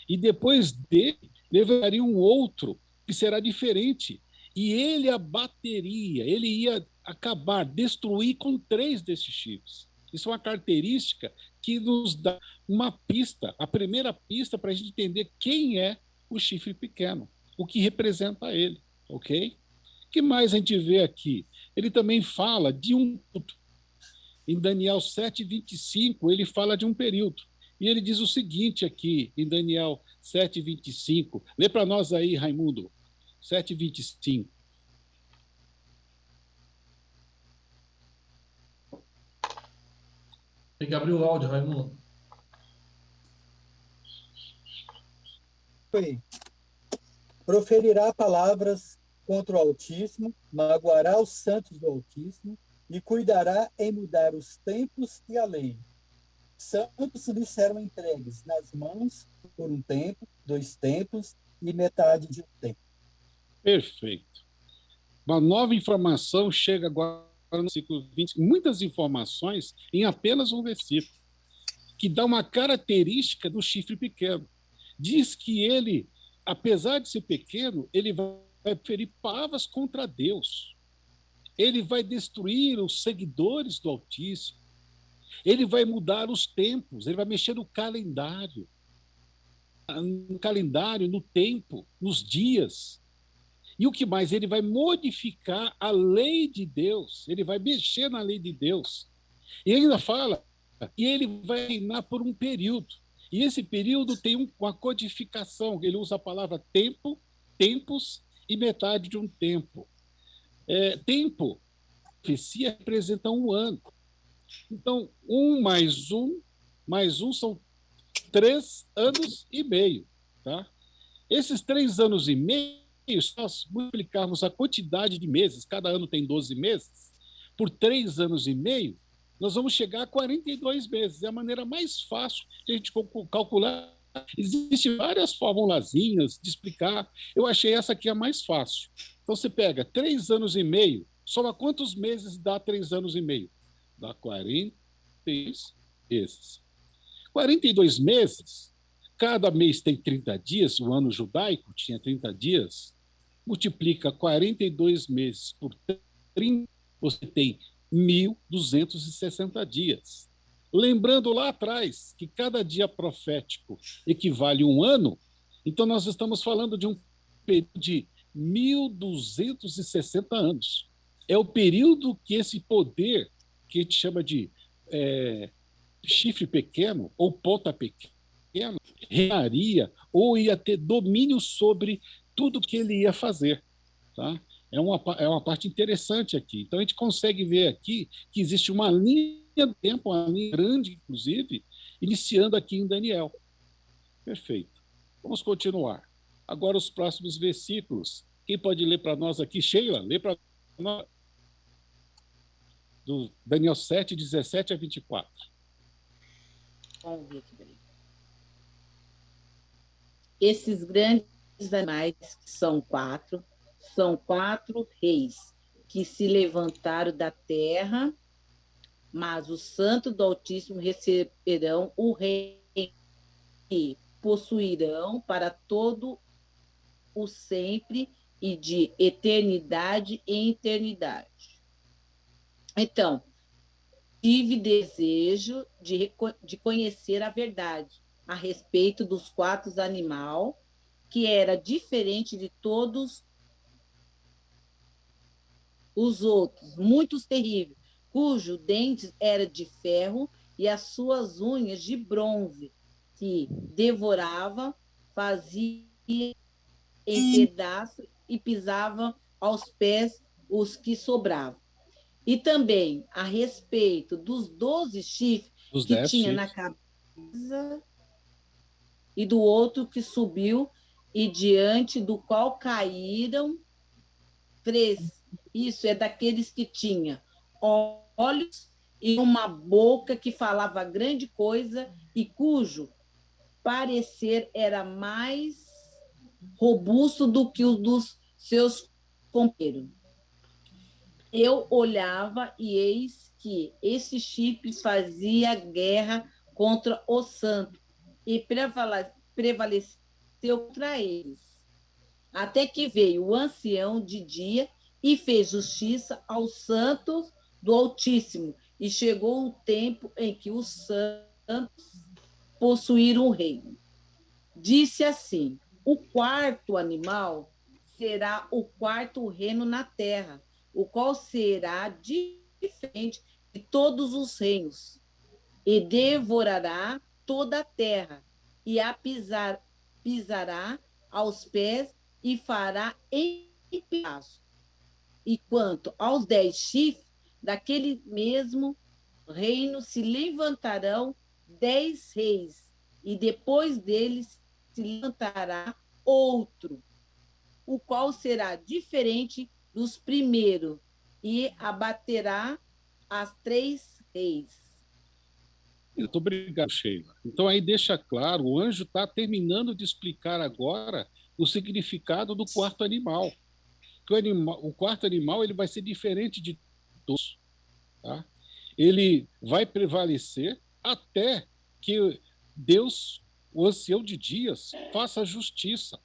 B: E depois dele, levaria um outro, que será diferente. E ele abateria, ele ia acabar, destruir com 3 desses chifres. Isso é uma característica que nos dá uma pista, a primeira pista para a gente entender quem é o chifre pequeno, o que representa ele, ok? O que mais a gente vê aqui? Ele também fala de um período. Em Daniel 7:25, ele fala de um período. E ele diz o seguinte aqui, em Daniel 7:25. Lê para nós aí, Raimundo. 7:25.
C: Tem que abrir o áudio, Raimundo.
A: Foi. Proferirá palavras contra o Altíssimo, magoará os santos do Altíssimo e cuidará em mudar os tempos e a lei. Santos lhe serão entregues nas mãos por um tempo, 2 tempos e metade de um tempo.
B: Perfeito. Uma nova informação chega agora no versículo 20, muitas informações em apenas um versículo, que dá uma característica do chifre pequeno. Diz que ele, apesar de ser pequeno, ele vai ferir palavras contra Deus. Ele vai destruir os seguidores do Altíssimo. Ele vai mudar os tempos, ele vai mexer no calendário, no tempo, nos dias. E o que mais? Ele vai modificar a lei de Deus, ele vai mexer na lei de Deus. E ainda fala, e ele vai reinar por um período. E esse período tem uma codificação, ele usa a palavra tempo, tempos e metade de um tempo. Tempo, profecia, representa um ano. Então, 1 mais um são 3 anos e meio. Tá? Esses 3 anos e meio, se nós multiplicarmos a quantidade de meses, cada ano tem 12 meses, por 3 anos e meio, nós vamos chegar a 42 meses. É a maneira mais fácil de a gente calcular. Existem várias formulazinhas de explicar. Eu achei essa aqui a mais fácil. Então, você pega 3 anos e meio, soma quantos meses dá 3 anos e meio? Dá 42 meses. 42 meses, cada mês tem 30 dias, o ano judaico tinha 30 dias, multiplica 42 meses por 30, você tem 1.260 dias. Lembrando lá atrás que cada dia profético equivale a um ano, então nós estamos falando de um período de 1.260 anos. É o período que esse poder, que a gente chama de chifre pequeno ou ponta pequeno, reinaria ou ia ter domínio sobre tudo que ele ia fazer. Tá? É uma parte interessante aqui. Então, a gente consegue ver aqui que existe uma linha de tempo, uma linha grande, inclusive, iniciando aqui em Daniel. Perfeito. Vamos continuar. Agora, os próximos versículos. Quem pode ler para nós aqui? Sheila, lê para nós. Do Daniel 7, 17 a 24.
D: Vamos ver aqui. Esses grandes animais, que são 4 reis que se levantaram da terra, mas os santos do Altíssimo receberão o reino e possuirão para todo o sempre e de eternidade em eternidade. Então, tive desejo de conhecer a verdade a respeito dos 4 animais, que era diferente de todos os outros, muitos terríveis, cujo dentes era de ferro e as suas unhas de bronze, que devorava, fazia em pedaços e pisava aos pés os que sobravam. E também a respeito dos 12 chifres que tinha na cabeça e do outro que subiu e diante do qual caíram 3. Isso é daqueles que tinha olhos e uma boca que falava grande coisa e cujo parecer era mais robusto do que o dos seus companheiros. Eu olhava e eis que esse chifre fazia guerra contra o santo e prevaleceu contra eles. Até que veio o ancião de dia e fez justiça aos santos do Altíssimo, e chegou o tempo em que os santos possuíram o reino. Disse assim: o 4º animal será o 4º reino na terra, o qual será diferente de todos os reinos, e devorará toda a terra, e a pisará aos pés e fará em pedaços. E quanto aos 10 chifres, daquele mesmo reino se levantarão 10 reis, e depois deles se levantará outro, o qual será diferente dos primeiros, e abaterá as 3 reis.
B: Muito obrigado, Sheila. Então aí deixa claro, o anjo está terminando de explicar agora o significado do quarto animal. Que o quarto animal ele vai ser diferente de todos. Tá? Ele vai prevalecer até que Deus, o ancião de dias, faça justiça.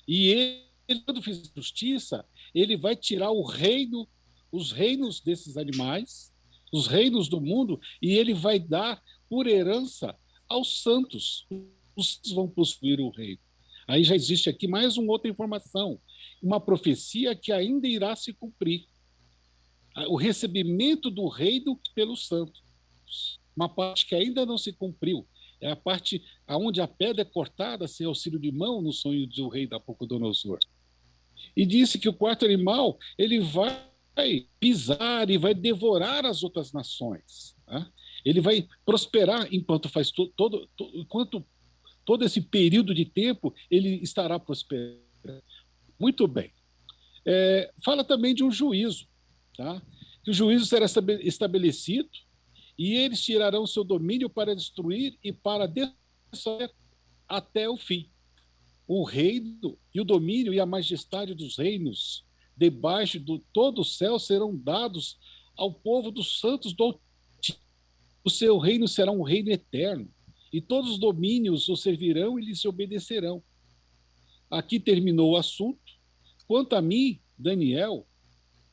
B: E ele, quando fizer justiça, ele vai tirar os reinos desses animais, os reinos do mundo, e ele vai dar por herança aos santos. Os santos vão possuir o reino. Aí já existe aqui mais uma outra informação, uma profecia que ainda irá se cumprir. O recebimento do reino pelos santos. Uma parte que ainda não se cumpriu. É a parte onde a pedra é cortada sem auxílio de mão no sonho do rei Nabucodonosor. E disse que o quarto animal ele vai pisar e vai devorar as outras nações. Tá? Ele vai prosperar enquanto faz enquanto todo esse período de tempo ele estará prosperando. Muito bem. Fala também de um juízo. Tá? Que o juízo será estabelecido e eles tirarão seu domínio para destruir e para destruir até o fim. O reino e o domínio e a majestade dos reinos debaixo de todo o céu serão dados ao povo dos santos do Altíssimo. O seu reino será um reino eterno e todos os domínios o servirão e lhes obedecerão. Aqui terminou o assunto. Quanto a mim, Daniel,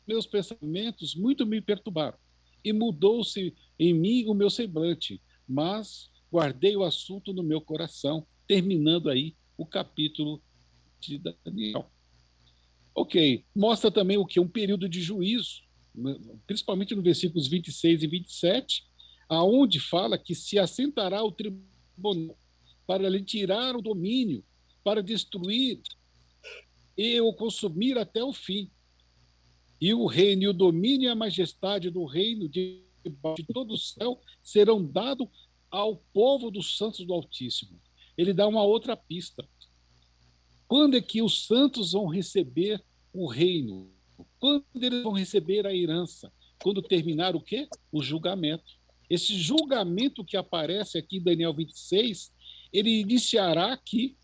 B: meus pensamentos muito me perturbaram e mudou-se em mim o meu semblante, mas guardei o assunto no meu coração, terminando aí o capítulo de Daniel. Ok, mostra também o que? Um período de juízo, principalmente no versículos 26 e 27, aonde fala que se assentará o tribunal para lhe tirar o domínio, para destruir e o consumir até o fim. E o reino e o domínio e a majestade do reino de todo o céu serão dados ao povo dos santos do Altíssimo. Ele dá uma outra pista. Quando é que os santos vão receber o reino? Quando eles vão receber a herança? Quando terminar o quê? O julgamento. Esse julgamento que aparece aqui em Daniel 26, ele iniciará aqui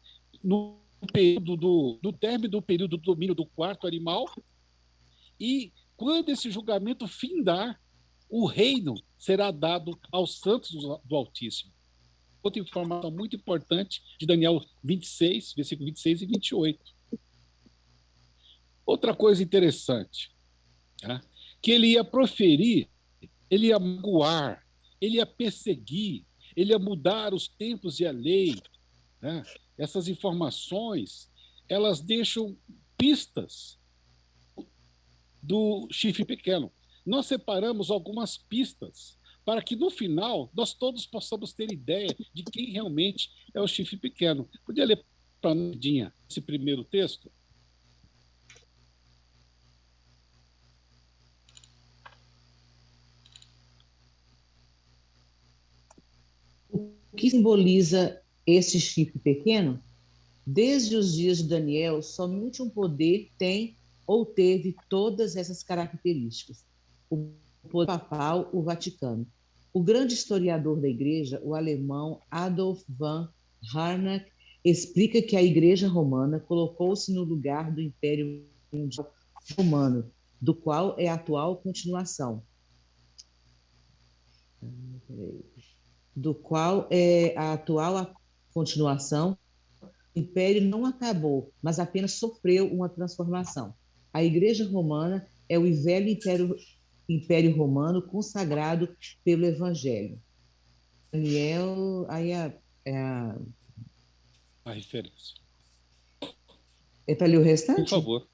B: no período no término do período do domínio do quarto animal. E quando esse julgamento findar, o reino será dado aos santos do Altíssimo. Outra informação muito importante de Daniel 26, versículo 26 e 28. Outra coisa interessante, tá? Que ele ia proferir, ele ia magoar, ele ia perseguir, ele ia mudar os tempos e a lei. Né? Essas informações, elas deixam pistas do chifre pequeno. Nós separamos algumas pistas para que, no final, nós todos possamos ter ideia de quem realmente é o chifre pequeno. Podia ler para nós, Dinha, esse primeiro texto?
G: O que simboliza esse chifre pequeno? Desde os dias de Daniel, somente um poder tem ou teve todas essas características. O poder papal, o Vaticano. O grande historiador da Igreja, o alemão Adolf von Harnack, explica que a Igreja Romana colocou-se no lugar do Império Mundial Romano, do qual é a atual continuação. O Império não acabou, mas apenas sofreu uma transformação. A Igreja Romana é o velho Império Romano consagrado pelo Evangelho. Daniel, aí
B: a referência.
G: É para ler o restante?
B: Por favor.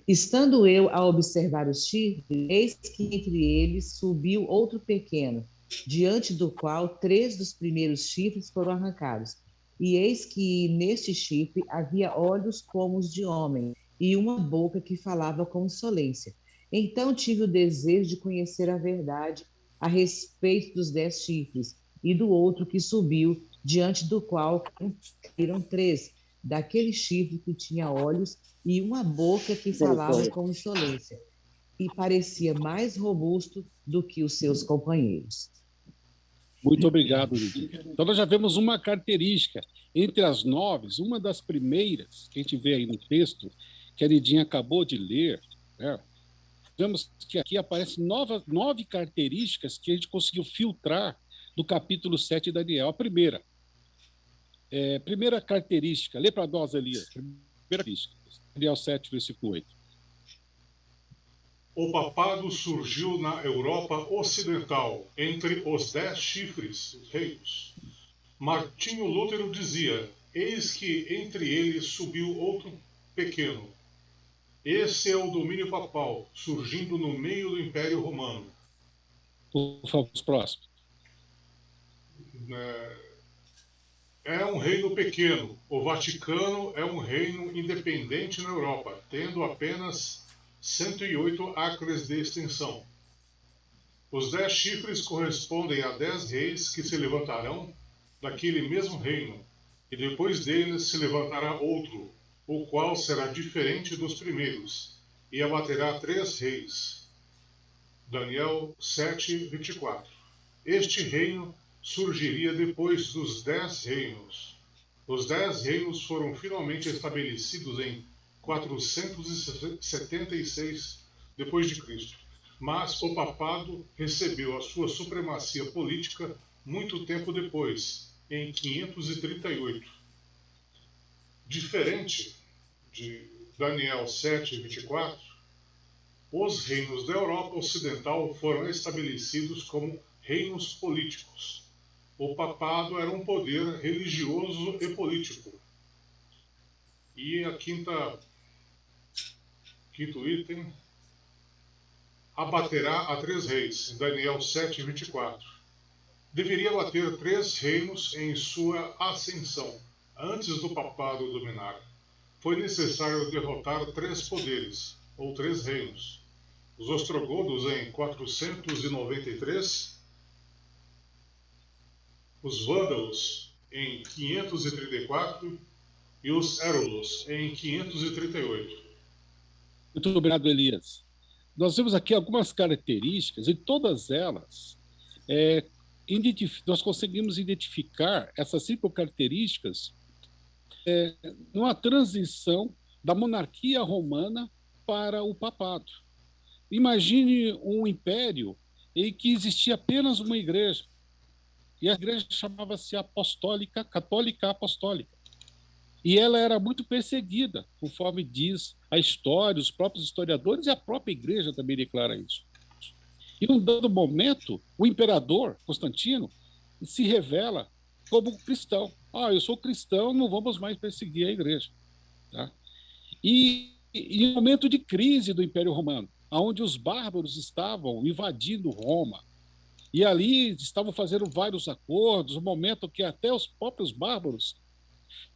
G: Estando eu a observar os chifres, eis que entre eles subiu outro pequeno, diante do qual 3 dos primeiros chifres foram arrancados. E eis que neste chifre havia olhos como os de homem, e uma boca que falava com insolência. Então tive o desejo de conhecer a verdade a respeito dos 10 chifres e do outro que subiu, diante do qual caíram 3, daquele chifre que tinha olhos e uma boca que falava com insolência, e parecia mais robusto do que os seus companheiros.
B: Muito obrigado, Lidia. Então, nós já vemos uma característica. Entre as 9, uma das primeiras, que a gente vê aí no texto, que a Lidinha acabou de ler, né? Vemos que aqui aparecem 9 características que a gente conseguiu filtrar do capítulo 7 de Daniel. A primeira característica, lê para nós, Elias. Primeira característica, Daniel 7, versículo 8.
F: O papado surgiu na Europa Ocidental, entre os 10 chifres reinos. Martinho Lutero dizia: eis que entre eles subiu outro pequeno. Esse é o domínio papal, surgindo no meio do Império Romano.
B: Por favor, os próximos.
F: É um reino pequeno. O Vaticano é um reino independente na Europa, tendo apenas 108 acres de extensão. Os 10 chifres correspondem a 10 reis que se levantarão daquele mesmo reino, e depois deles se levantará outro, o qual será diferente dos primeiros, e abaterá 3 reis. Daniel 7, 24. Este reino surgiria depois dos 10 reinos. Os 10 reinos foram finalmente estabelecidos em 476 d.C., mas o papado recebeu a sua supremacia política muito tempo depois, em 538. Diferente de Daniel 7, 24, os reinos da Europa Ocidental foram estabelecidos como reinos políticos. O papado era um poder religioso e político. E a quinto item, abaterá a 3 reis, em Daniel 7, 24. Deveria abater 3 reinos em sua ascensão, antes do papado dominar. Foi necessário derrotar 3 poderes, ou 3 reinos. Os ostrogodos em 493, os vândalos em 534 e os érulos em 538.
B: Muito obrigado, Elias. Nós vemos aqui algumas características, e todas elas nós conseguimos identificar essas 5 características numa transição da monarquia romana para o papado. Imagine um império em que existia apenas uma igreja, e a igreja chamava-se católica apostólica. E ela era muito perseguida, conforme diz a história, os próprios historiadores, e a própria igreja também declara isso. E num dado momento, o imperador Constantino se revela como cristão. Eu sou cristão, não vamos mais perseguir a igreja. Tá? E em um momento de crise do Império Romano, onde os bárbaros estavam invadindo Roma, e ali estavam fazendo vários acordos, um momento que até os próprios bárbaros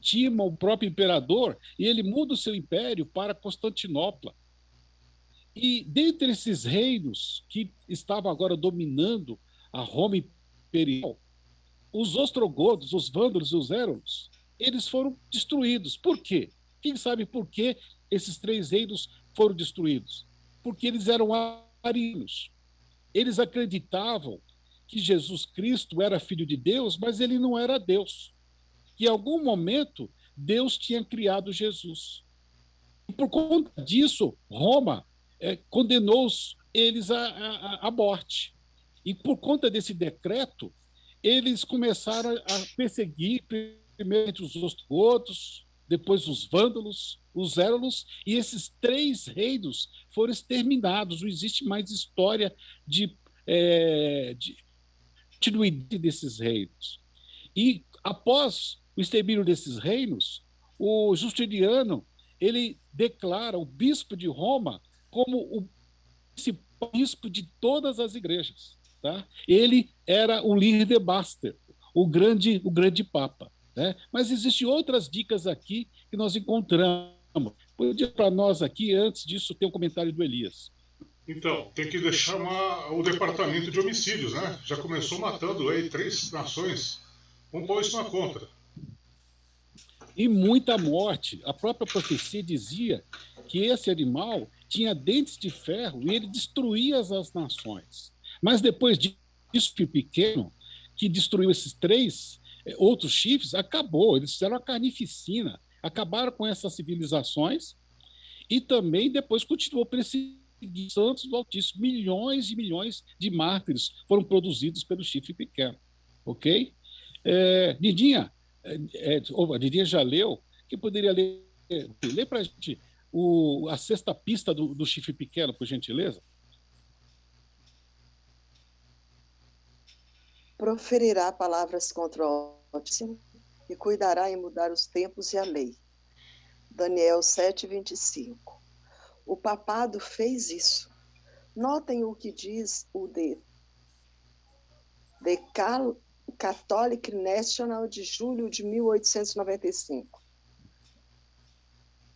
B: timam o próprio imperador, e ele muda o seu império para Constantinopla. E dentre esses reinos que estavam agora dominando a Roma imperial, os ostrogodos, os vândalos e os érulos, eles foram destruídos. Por quê? Quem sabe por que esses 3 reinos foram destruídos? Porque eles eram arianos. Eles acreditavam que Jesus Cristo era filho de Deus, mas ele não era Deus. Que em algum momento Deus tinha criado Jesus. E por conta disso, Roma condenou eles à morte. E por conta desse decreto, eles começaram a perseguir primeiro os ostrogodos, depois os vândalos, os érulos, e esses 3 reinos foram exterminados. Não existe mais história de continuidade desses reinos. E após o extermínio desses reinos, o Justiniano ele declara o bispo de Roma como o principal bispo de todas as igrejas. Tá? Ele era o líder master, o grande papa. Né? Mas existem outras dicas aqui que nós encontramos. Vou dizer para nós aqui, antes disso, tem um comentário do Elias.
F: Então, tem que chamar o departamento de homicídios, né? Já começou matando aí 3 nações. Vamos pôr isso na conta.
B: E muita morte. A própria profecia dizia que esse animal tinha dentes de ferro e ele destruía as nações. Mas depois disso, que pequeno, que destruiu esses 3 outros chifres, acabou. Eles fizeram a carnificina, acabaram com essas civilizações e também depois continuou perseguindo santos do Altíssimo. Milhões e milhões de mártires foram produzidos pelo chifre pequeno. Ok? Didinha, a Didinha já leu, que poderia ler para a gente a 6ª pista do chifre pequeno, por gentileza?
H: Proferirá palavras contra o Altíssimo e cuidará em mudar os tempos e a lei. Daniel 7:25. O papado fez isso. Notem o que diz o The Catholic National de julho de 1895.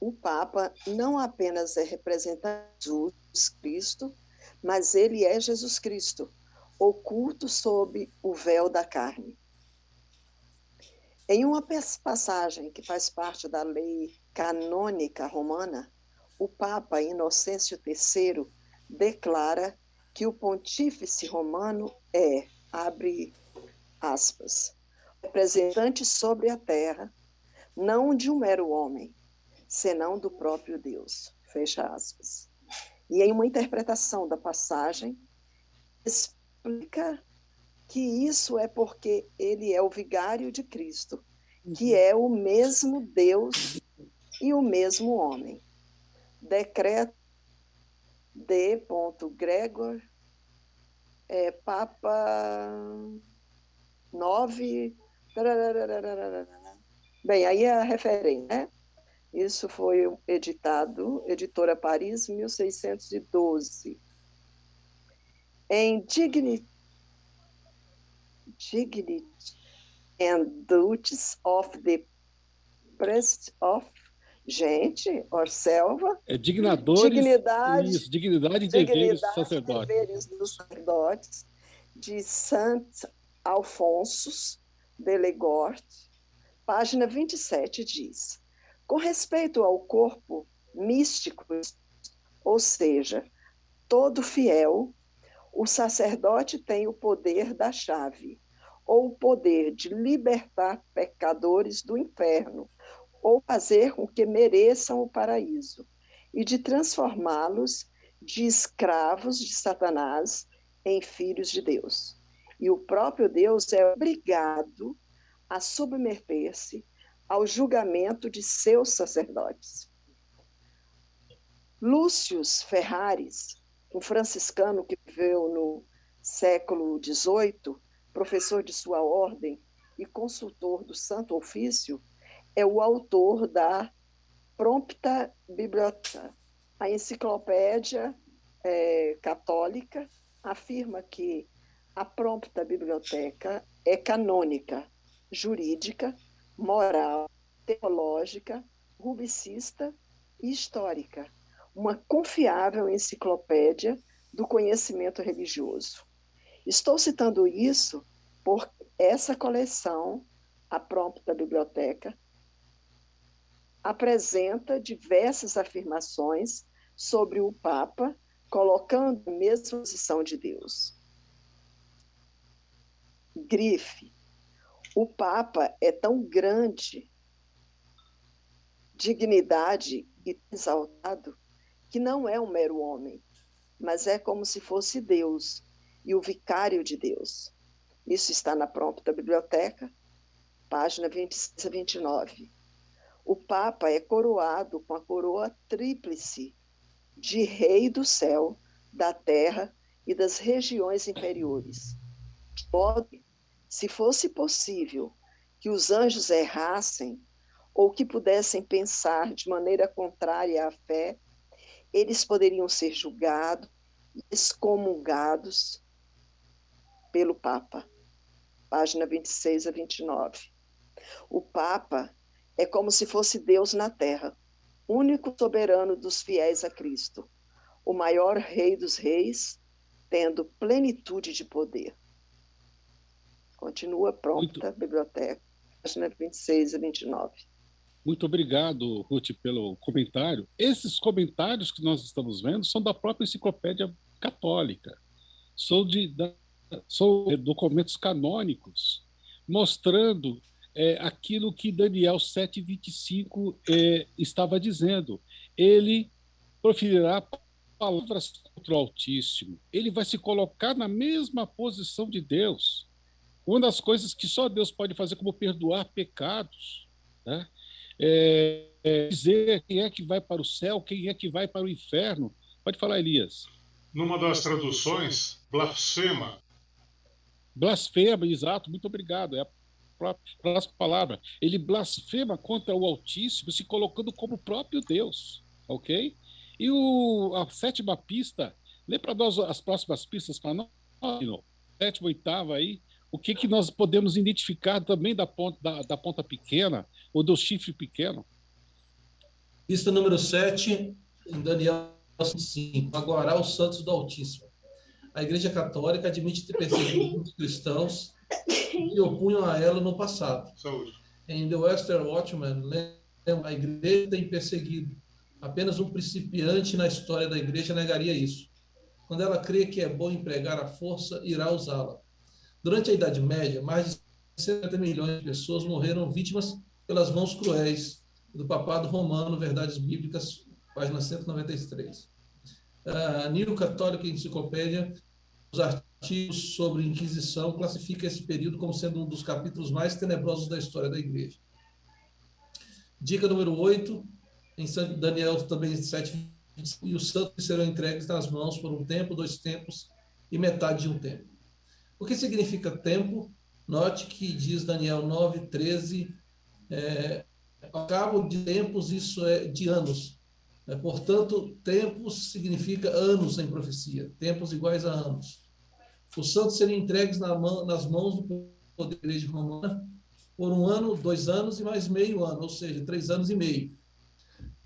H: O Papa não apenas é representante de Jesus Cristo, mas ele é Jesus Cristo, oculto sob o véu da carne. Em uma passagem que faz parte da lei canônica romana, o Papa Inocêncio III declara que o pontífice romano é, abre aspas, representante sobre a terra, não de um mero homem, senão do próprio Deus, fecha aspas. E em uma interpretação da passagem, explica que isso é porque ele é o vigário de Cristo, que é o mesmo Deus e o mesmo homem. Decreto de Gregor, Papa 9... Bem, aí é a referência, né? Isso foi editado, Editora Paris, 1612. Em Dignity and Duties of the Priest of Gente, or Selva.
B: Dignidade e deveres dos sacerdotes.
H: Deveres dos sacerdotes, de Saint Alphonsus de Legort, página 27, diz: com respeito ao corpo místico, ou seja, todo fiel, o sacerdote tem o poder da chave, ou o poder de libertar pecadores do inferno, ou fazer com que mereçam o paraíso, e de transformá-los de escravos de Satanás em filhos de Deus. E o próprio Deus é obrigado a submeter-se ao julgamento de seus sacerdotes. Lúcius Ferraris, um franciscano que viveu no século XVIII, professor de sua ordem e consultor do Santo Ofício, é o autor da Prompta Bibliotheca. A enciclopédia católica afirma que a Prompta Bibliotheca é canônica, jurídica, moral, teológica, rubicista e histórica, uma confiável enciclopédia do conhecimento religioso. Estou citando isso por essa coleção, a Prompta Bibliotheca, apresenta diversas afirmações sobre o Papa, colocando a mesma posição de Deus. Grife. O Papa é tão grande, dignidade e exaltado, que não é um mero homem, mas é como se fosse Deus e o vicário de Deus. Isso está na Prompta Bibliotheca, página 26 a 29. O Papa é coroado com a coroa tríplice de Rei do céu, da terra e das regiões inferiores. De modo que, se fosse possível que os anjos errassem ou que pudessem pensar de maneira contrária à fé, eles poderiam ser julgados e excomungados pelo Papa. Página 26 a 29. O Papa é como se fosse Deus na terra, único soberano dos fiéis a Cristo, o maior rei dos reis, tendo plenitude de poder. Continua pronta a biblioteca, página 26 a 29.
B: Muito obrigado, Ruth, pelo comentário. Esses comentários que nós estamos vendo são da própria Enciclopédia Católica. São documentos canônicos, mostrando aquilo que Daniel 7:25 estava dizendo. Ele proferirá palavras contra o Altíssimo. Ele vai se colocar na mesma posição de Deus. Uma das coisas que só Deus pode fazer, como perdoar pecados, né? Dizer quem é que vai para o céu, quem é que vai para o inferno. Pode falar, Elias.
F: Numa das traduções, blasfema.
B: Blasfema, exato, muito obrigado. É a própria palavra. Ele blasfema contra o Altíssimo, se colocando como o próprio Deus, ok? E a sétima pista, lê para nós as próximas pistas para nós, sétima, oitava aí, o que nós podemos identificar também da ponta pequena ou do chifre pequeno?
C: Pista número 7, em Daniel 5. Agora, os santos do Altíssimo. A Igreja Católica admite ter perseguido os cristãos que opunham a ela no passado.
F: Saúde.
C: Em The Western Watchman, a Igreja tem perseguido. Apenas um principiante na história da Igreja negaria isso. Quando ela crê que é bom empregar a força, irá usá-la. Durante a Idade Média, mais de 70 milhões de pessoas morreram vítimas pelas mãos cruéis do Papado Romano, Verdades Bíblicas, página 193. A New Catholic Encyclopedia, os artigos sobre Inquisição, classifica esse período como sendo um dos capítulos mais tenebrosos da história da Igreja. Dica número 8, em Daniel também 7, e os santos serão entregues nas mãos por um tempo, 2 tempos e metade de um tempo. O que significa tempo? Note que diz Daniel 9:13, ao cabo de tempos, isso é de anos. Portanto, tempos significa anos em profecia, tempos iguais a anos. Os santos seriam entregues nas mãos do poder da Igreja Romana por 1 ano, 2 anos e mais meio ano, ou seja, 3 anos e meio.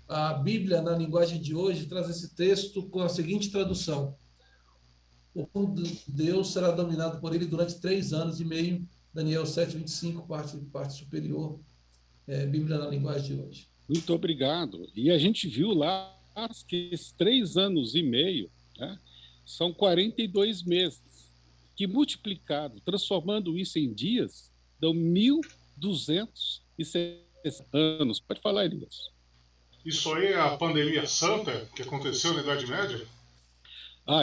C: A Bíblia, na linguagem de hoje, traz esse texto com a seguinte tradução: o povo de Deus será dominado por ele durante 3 anos e meio. Daniel 7:25, parte superior, Bíblia na linguagem de hoje.
B: Muito obrigado. E a gente viu lá que esses 3 anos e meio, né, são 42 meses, que multiplicado, transformando isso em dias, dão 1.260 anos. Pode falar, Elias.
F: Isso aí é a pandemia santa que aconteceu na Idade Média?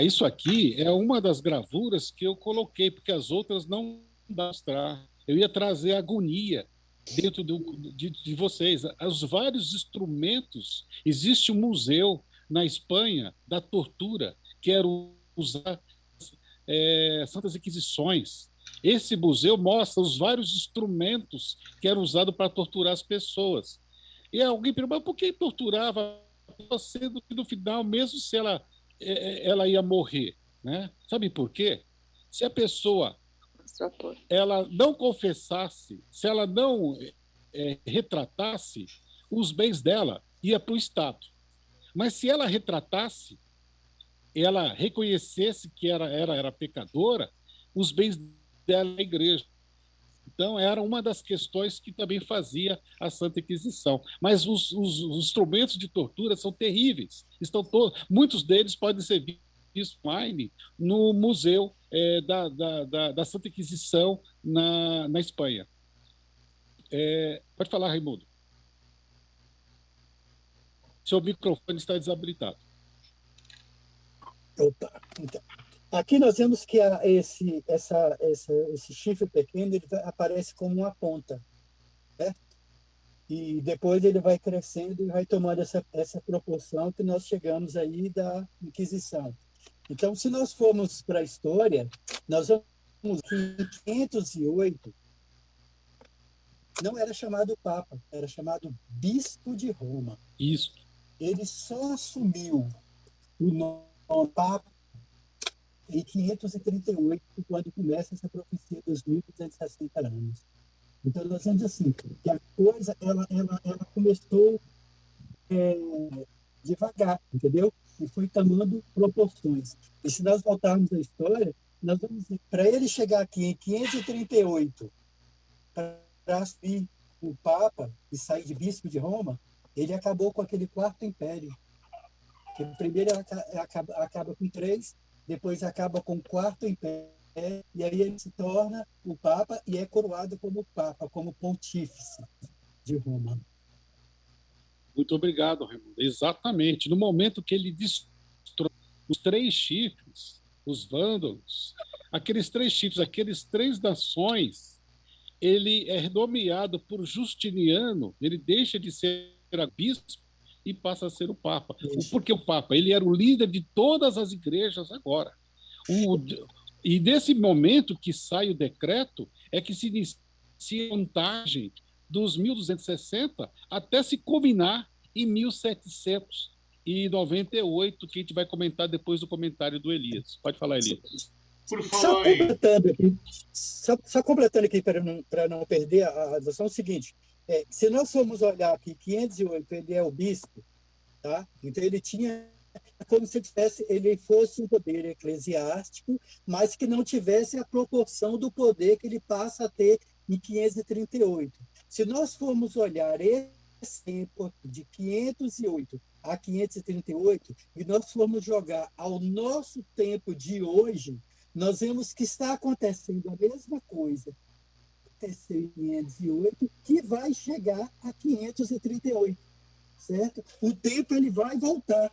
B: Isso aqui é uma das gravuras que eu coloquei, porque as outras não dá para mostrar. Eu ia trazer agonia dentro de vocês. Os vários instrumentos. Existe um museu na Espanha da tortura, que era usar Santas Inquisições. Esse museu mostra os vários instrumentos que eram usados para torturar as pessoas. E alguém perguntou, por que torturava, sendo que no final, mesmo se ela ia morrer, né? Sabe por quê? Se a pessoa ela não confessasse, se ela não retratasse, os bens dela ia para o Estado. Mas se ela retratasse, ela reconhecesse que era pecadora, os bens dela à igreja. Então, era uma das questões que também fazia a Santa Inquisição. Mas os instrumentos de tortura são terríveis. Muitos deles podem ser vistos online no Museu da Santa Inquisição na Espanha. Pode falar, Raimundo. Seu microfone está desabilitado.
A: Opa, então. Aqui nós vemos que esse chifre pequeno ele aparece como uma ponta, né? E depois ele vai crescendo e vai tomando essa proporção que nós chegamos aí da Inquisição. Então, se nós formos para a história, nós vamos que em 508 não era chamado Papa, era chamado Bispo de Roma.
B: Isso.
A: Ele só assumiu o nome Papa em 538, quando começa essa profecia dos 1.260 anos. Então, nós vemos assim, que a coisa ela começou devagar, entendeu? E foi tomando proporções. E se nós voltarmos à história, nós vamos para ele chegar aqui em 538, para assumir o Papa e sair de bispo de Roma, ele acabou com aquele quarto império. Que primeiro acaba com 3, depois acaba com o quarto império, e aí ele se torna o Papa e é coroado como Papa, como pontífice de Roma.
B: Muito obrigado, Raimundo. Exatamente. No momento que ele destrói os 3 chifres, os vândalos, aqueles 3 chifres, aqueles 3 nações, ele é nomeado por Justiniano, ele deixa de ser bispo e passa a ser o Papa. Porque o Papa, ele era o líder de todas as igrejas agora. E nesse momento que sai o decreto, é que se inicia a contagem dos 1260 até se culminar em 1798, que a gente vai comentar depois do comentário do Elias. Pode falar, Elias.
A: Só completando aqui para não perder a noção, é o seguinte, se nós formos olhar aqui, 508, ele é o bispo, tá? Então ele tinha como se ele fosse um poder eclesiástico, mas que não tivesse a proporção do poder que ele passa a ter em 538. Se nós formos olhar esse tempo de 508 a 538, e nós formos jogar ao nosso tempo de hoje, nós vemos que está acontecendo a mesma coisa aconteceu em 508, que vai chegar a 538, certo? O tempo ele vai voltar,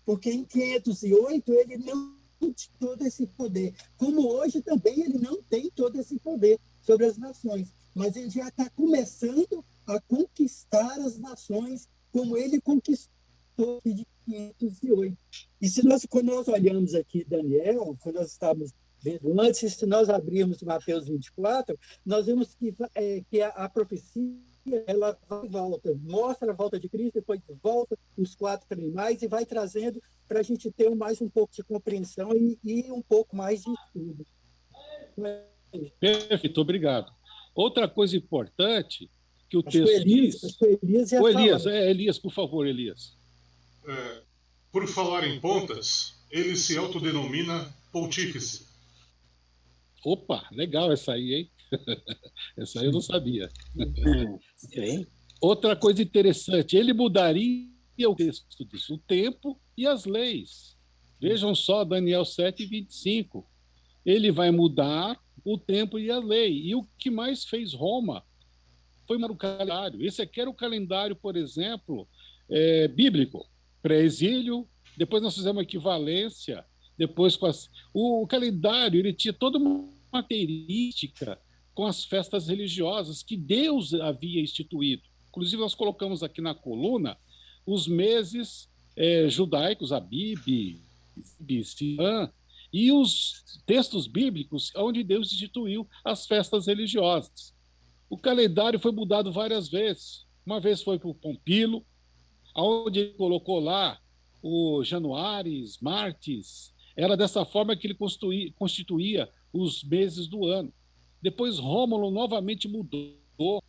A: porque em 508 ele não tinha todo esse poder, como hoje também ele não tem todo esse poder sobre as nações, mas ele já está começando a conquistar as nações como ele conquistou de 508. E quando nós olhamos aqui Daniel, quando nós estávamos vendo antes, se nós abrirmos Mateus 24, nós vemos que a profecia ela vai e volta, mostra a volta de Cristo, depois volta os 4 animais e vai trazendo para a gente ter mais um pouco de compreensão e um pouco mais de estudo.
B: Perfeito, obrigado. Outra coisa importante que o texto diz... Elias, por favor, Elias.
F: Por falar em pontas, ele se autodenomina pontífice.
B: Opa, legal essa aí, hein? Essa aí eu não sabia. Outra coisa interessante, ele mudaria o texto disso, o tempo e as leis. Vejam só Daniel 7:25. Ele vai mudar o tempo e a lei. E o que mais fez Roma foi o calendário. Esse aqui era o calendário, por exemplo, bíblico. Pré-exílio, depois nós fizemos equivalência, depois o calendário ele tinha toda uma característica com as festas religiosas que Deus havia instituído. Inclusive, nós colocamos aqui na coluna os meses judaicos, Abib, Sivan, e os textos bíblicos onde Deus instituiu as festas religiosas. O calendário foi mudado várias vezes. Uma vez foi para o Pompilo, onde ele colocou lá o Januares, Martes. Era dessa forma que ele constituía os meses do ano. Depois Rômulo novamente mudou.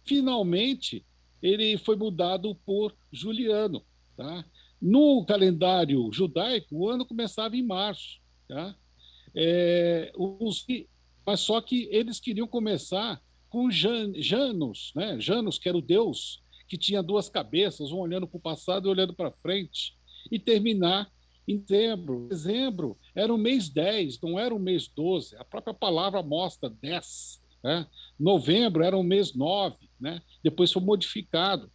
B: Finalmente, ele foi mudado por Juliano. Tá? No calendário judaico, o ano começava em março. Tá? Mas só que eles queriam começar com Janus, né? Janus, que era o deus que tinha 2 cabeças, um olhando para o passado e olhando para frente, e terminar em dezembro. Dezembro era o mês 10, não era o mês 12. A própria palavra mostra 10. Né? Novembro era o mês 9, né? Depois foi modificado.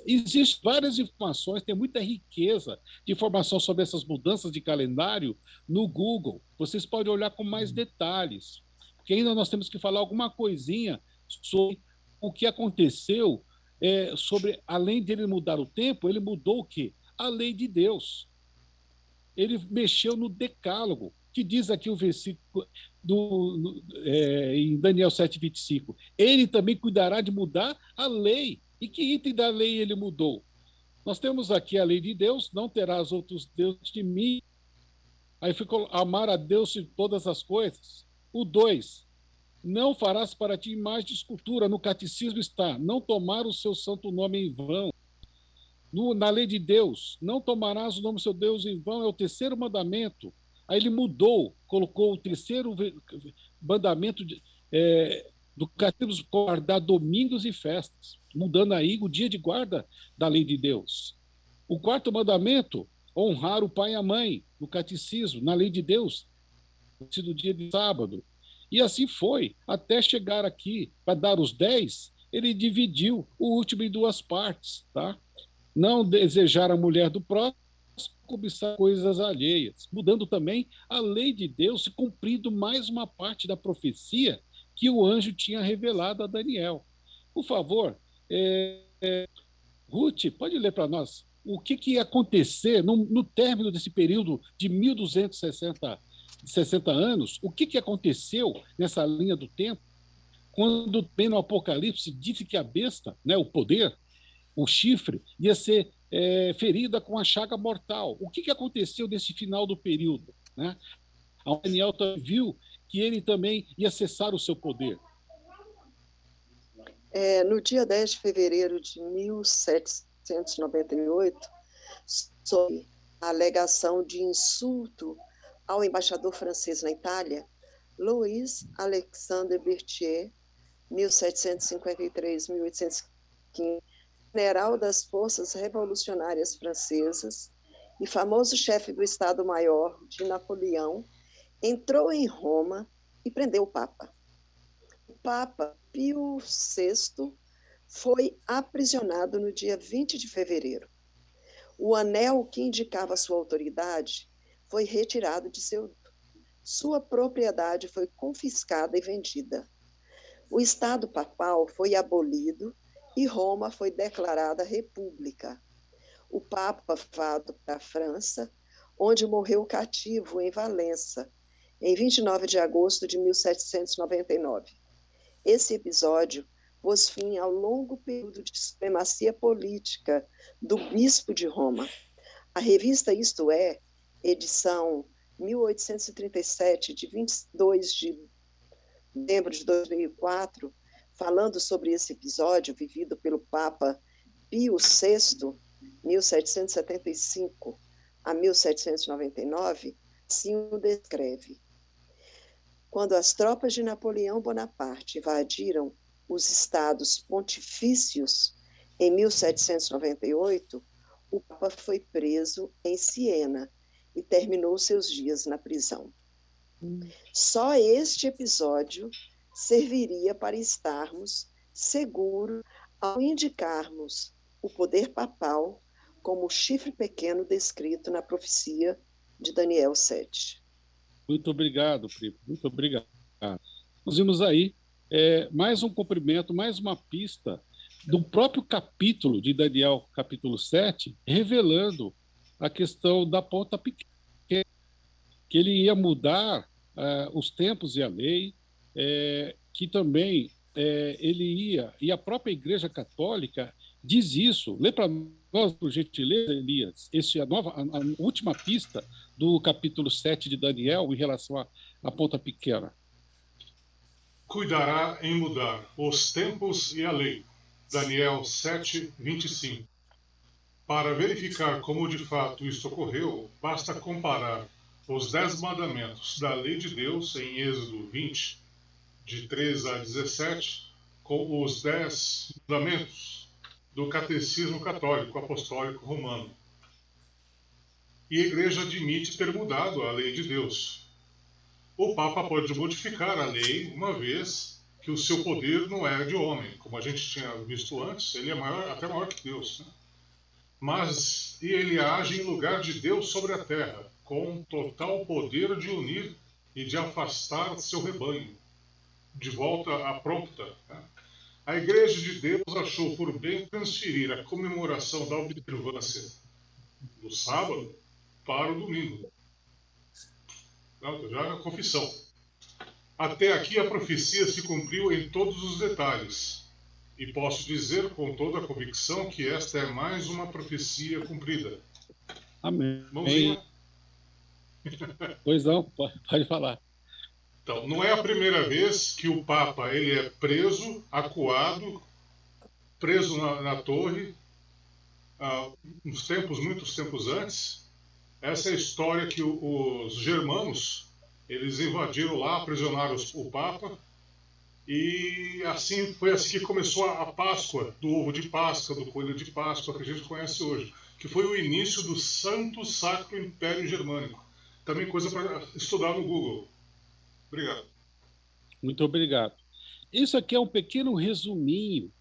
B: Existem várias informações, tem muita riqueza de informação sobre essas mudanças de calendário no Google. Vocês podem olhar com mais detalhes, porque ainda nós temos que falar alguma coisinha sobre o que aconteceu, sobre, além de ele mudar o tempo, ele mudou o quê? A lei de Deus. Ele mexeu no decálogo, que diz aqui o versículo em Daniel 7:25. Ele também cuidará de mudar a lei. E que item da lei ele mudou? Nós temos aqui a lei de Deus, não terás outros deuses de mim. Aí ficou amar a Deus em todas as coisas. O 2, não farás para ti imagem de escultura. No catecismo está, não tomar o seu santo nome em vão. Na lei de Deus, não tomarás o nome do seu Deus em vão, é o terceiro mandamento. Aí ele mudou, colocou o terceiro mandamento do catecismo, guardar domingos e festas, mudando aí o dia de guarda da lei de Deus. O quarto mandamento, honrar o pai e a mãe, no catecismo, na lei de Deus, no dia de sábado. E assim foi, até chegar aqui, para dar os 10, ele dividiu o último em duas partes, tá? Não desejar a mulher do próximo, cobiçar coisas alheias, mudando também a lei de Deus, cumprindo mais uma parte da profecia que o anjo tinha revelado a Daniel. Por favor, Ruth, pode ler para nós o que ia acontecer no término desse período de 1260 anos, o que aconteceu nessa linha do tempo, quando bem no Apocalipse disse que a besta, né, o poder, o chifre, ia ser ferida com a chaga mortal. O que aconteceu nesse final do período? Né? A Daniel viu que ele também ia cessar o seu poder.
H: No dia 10 de fevereiro de 1798, sob a alegação de insulto ao embaixador francês na Itália, Louis Alexandre Berthier, 1753-1815, general das forças revolucionárias francesas e famoso chefe do Estado-Maior de Napoleão, entrou em Roma e prendeu o Papa. O Papa Pio VI foi aprisionado no dia 20 de fevereiro. O anel que indicava sua autoridade foi retirado de sua propriedade foi confiscada e vendida. O Estado papal foi abolido e Roma foi declarada república. O Papa foi levado para a França, onde morreu cativo em Valença, em 29 de agosto de 1799. Esse episódio pôs fim ao longo período de supremacia política do bispo de Roma. A revista Isto É, edição 1837, de 22 de dezembro de 2004, falando sobre esse episódio vivido pelo Papa Pio VI, 1775 a 1799, assim o descreve. Quando as tropas de Napoleão Bonaparte invadiram os estados pontifícios em 1798, o Papa foi preso em Siena e terminou seus dias na prisão. Só este episódio serviria para estarmos seguros ao indicarmos o poder papal como o chifre pequeno descrito na profecia de Daniel 7.
B: Muito obrigado, primo. Muito obrigado. Nós vimos aí mais um cumprimento, mais uma pista do próprio capítulo de Daniel, capítulo 7, revelando a questão da ponta pequena, que ele ia mudar os tempos e a lei, que também ele ia, e a própria Igreja Católica diz isso. Lê para nós, por gentileza, Elias, a última pista do capítulo 7 de Daniel em relação à ponta pequena.
F: Cuidará em mudar os tempos e a lei. Daniel 7, 25. Para verificar como de fato isso ocorreu, basta comparar os 10 mandamentos da lei de Deus em Êxodo 20, de 3 a 17, com os 10 mandamentos do Catecismo Católico Apostólico Romano. E a Igreja admite ter mudado a lei de Deus. O Papa pode modificar a lei uma vez que o seu poder não é de homem. Como a gente tinha visto antes, ele é até maior que Deus. Né? Mas ele age em lugar de Deus sobre a terra, com total poder de unir e de afastar seu rebanho, de volta à prompta. Né? A Igreja de Deus achou por bem transferir a comemoração da observância do sábado para o domingo. Já a confissão. Até aqui a profecia se cumpriu em todos os detalhes. E posso dizer com toda a convicção que esta é mais uma profecia cumprida.
B: Amém.
F: Mãozinha.
B: Pois não, pode falar.
F: Então, não é a primeira vez que o Papa ele é preso, acuado, preso na torre, uns tempos, muitos tempos antes, essa é a história que os germanos, eles invadiram lá, aprisionaram o Papa, e foi assim que começou a Páscoa, do ovo de Páscoa, do coelho de Páscoa, que a gente conhece hoje, que foi o início do Santo Sacro Império Germânico. Também coisa para estudar no Google. Obrigado.
B: Muito obrigado. Isso aqui é um pequeno resuminho.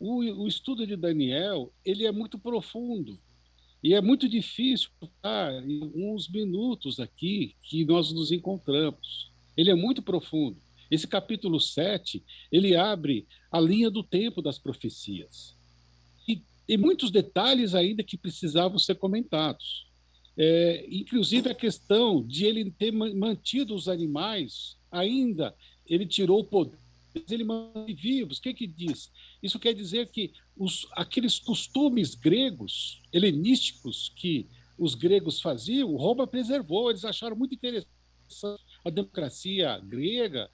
B: O estudo de Daniel, ele é muito profundo e é muito difícil em alguns minutos aqui que nós nos encontramos. Ele é muito profundo. Esse capítulo 7, ele abre a linha do tempo das profecias. E tem muitos detalhes ainda que precisavam ser comentados. Inclusive a questão de ele ter mantido os animais, ainda ele tirou o poder, ele mantém vivos. O que diz? Isso quer dizer que aqueles costumes gregos, helenísticos, que os gregos faziam, Roma preservou, eles acharam muito interessante a democracia grega,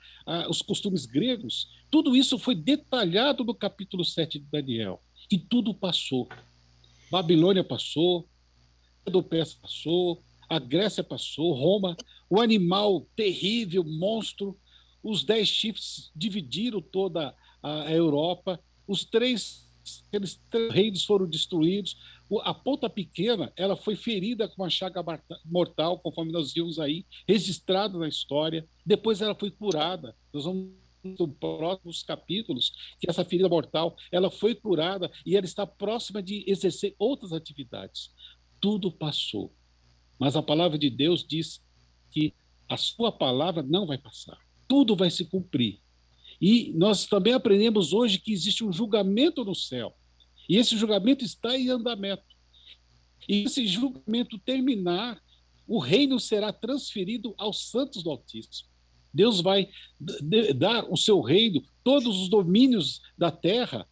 B: os costumes gregos, tudo isso foi detalhado no capítulo 7 de Daniel. E tudo passou. Babilônia passou, Medo-Persa passou, a Grécia passou, Roma, o animal terrível, monstro, os 10 chifres dividiram toda a Europa, aqueles 3 reinos foram destruídos, a ponta pequena ela foi ferida com uma chaga mortal, conforme nós vimos aí, registrado na história, depois ela foi curada, nós vamos nos próximos capítulos, que essa ferida mortal ela foi curada e ela está próxima de exercer outras atividades. Tudo passou, mas a palavra de Deus diz que a sua palavra não vai passar, tudo vai se cumprir. E nós também aprendemos hoje que existe um julgamento no céu, e esse julgamento está em andamento. E esse julgamento terminar, o reino será transferido aos santos do Altíssimo. Deus vai dar o seu reino, todos os domínios da terra,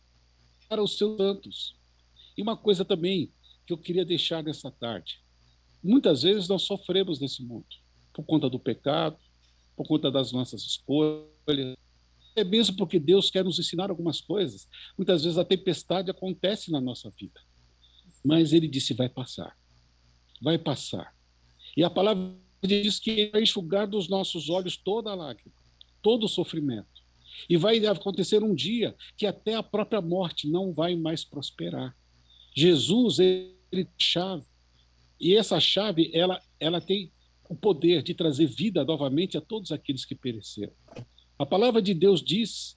B: para os seus santos. E uma coisa também que eu queria deixar nessa tarde. Muitas vezes nós sofremos nesse mundo, por conta do pecado, por conta das nossas escolhas, é mesmo porque Deus quer nos ensinar algumas coisas. Muitas vezes a tempestade acontece na nossa vida, mas ele disse, vai passar, vai passar. E a palavra diz que ele vai enxugar dos nossos olhos toda a lágrima, todo o sofrimento. E vai acontecer um dia que até a própria morte não vai mais prosperar. Jesus, ele tem chave, e essa chave, ela tem o poder de trazer vida novamente a todos aqueles que pereceram. A palavra de Deus diz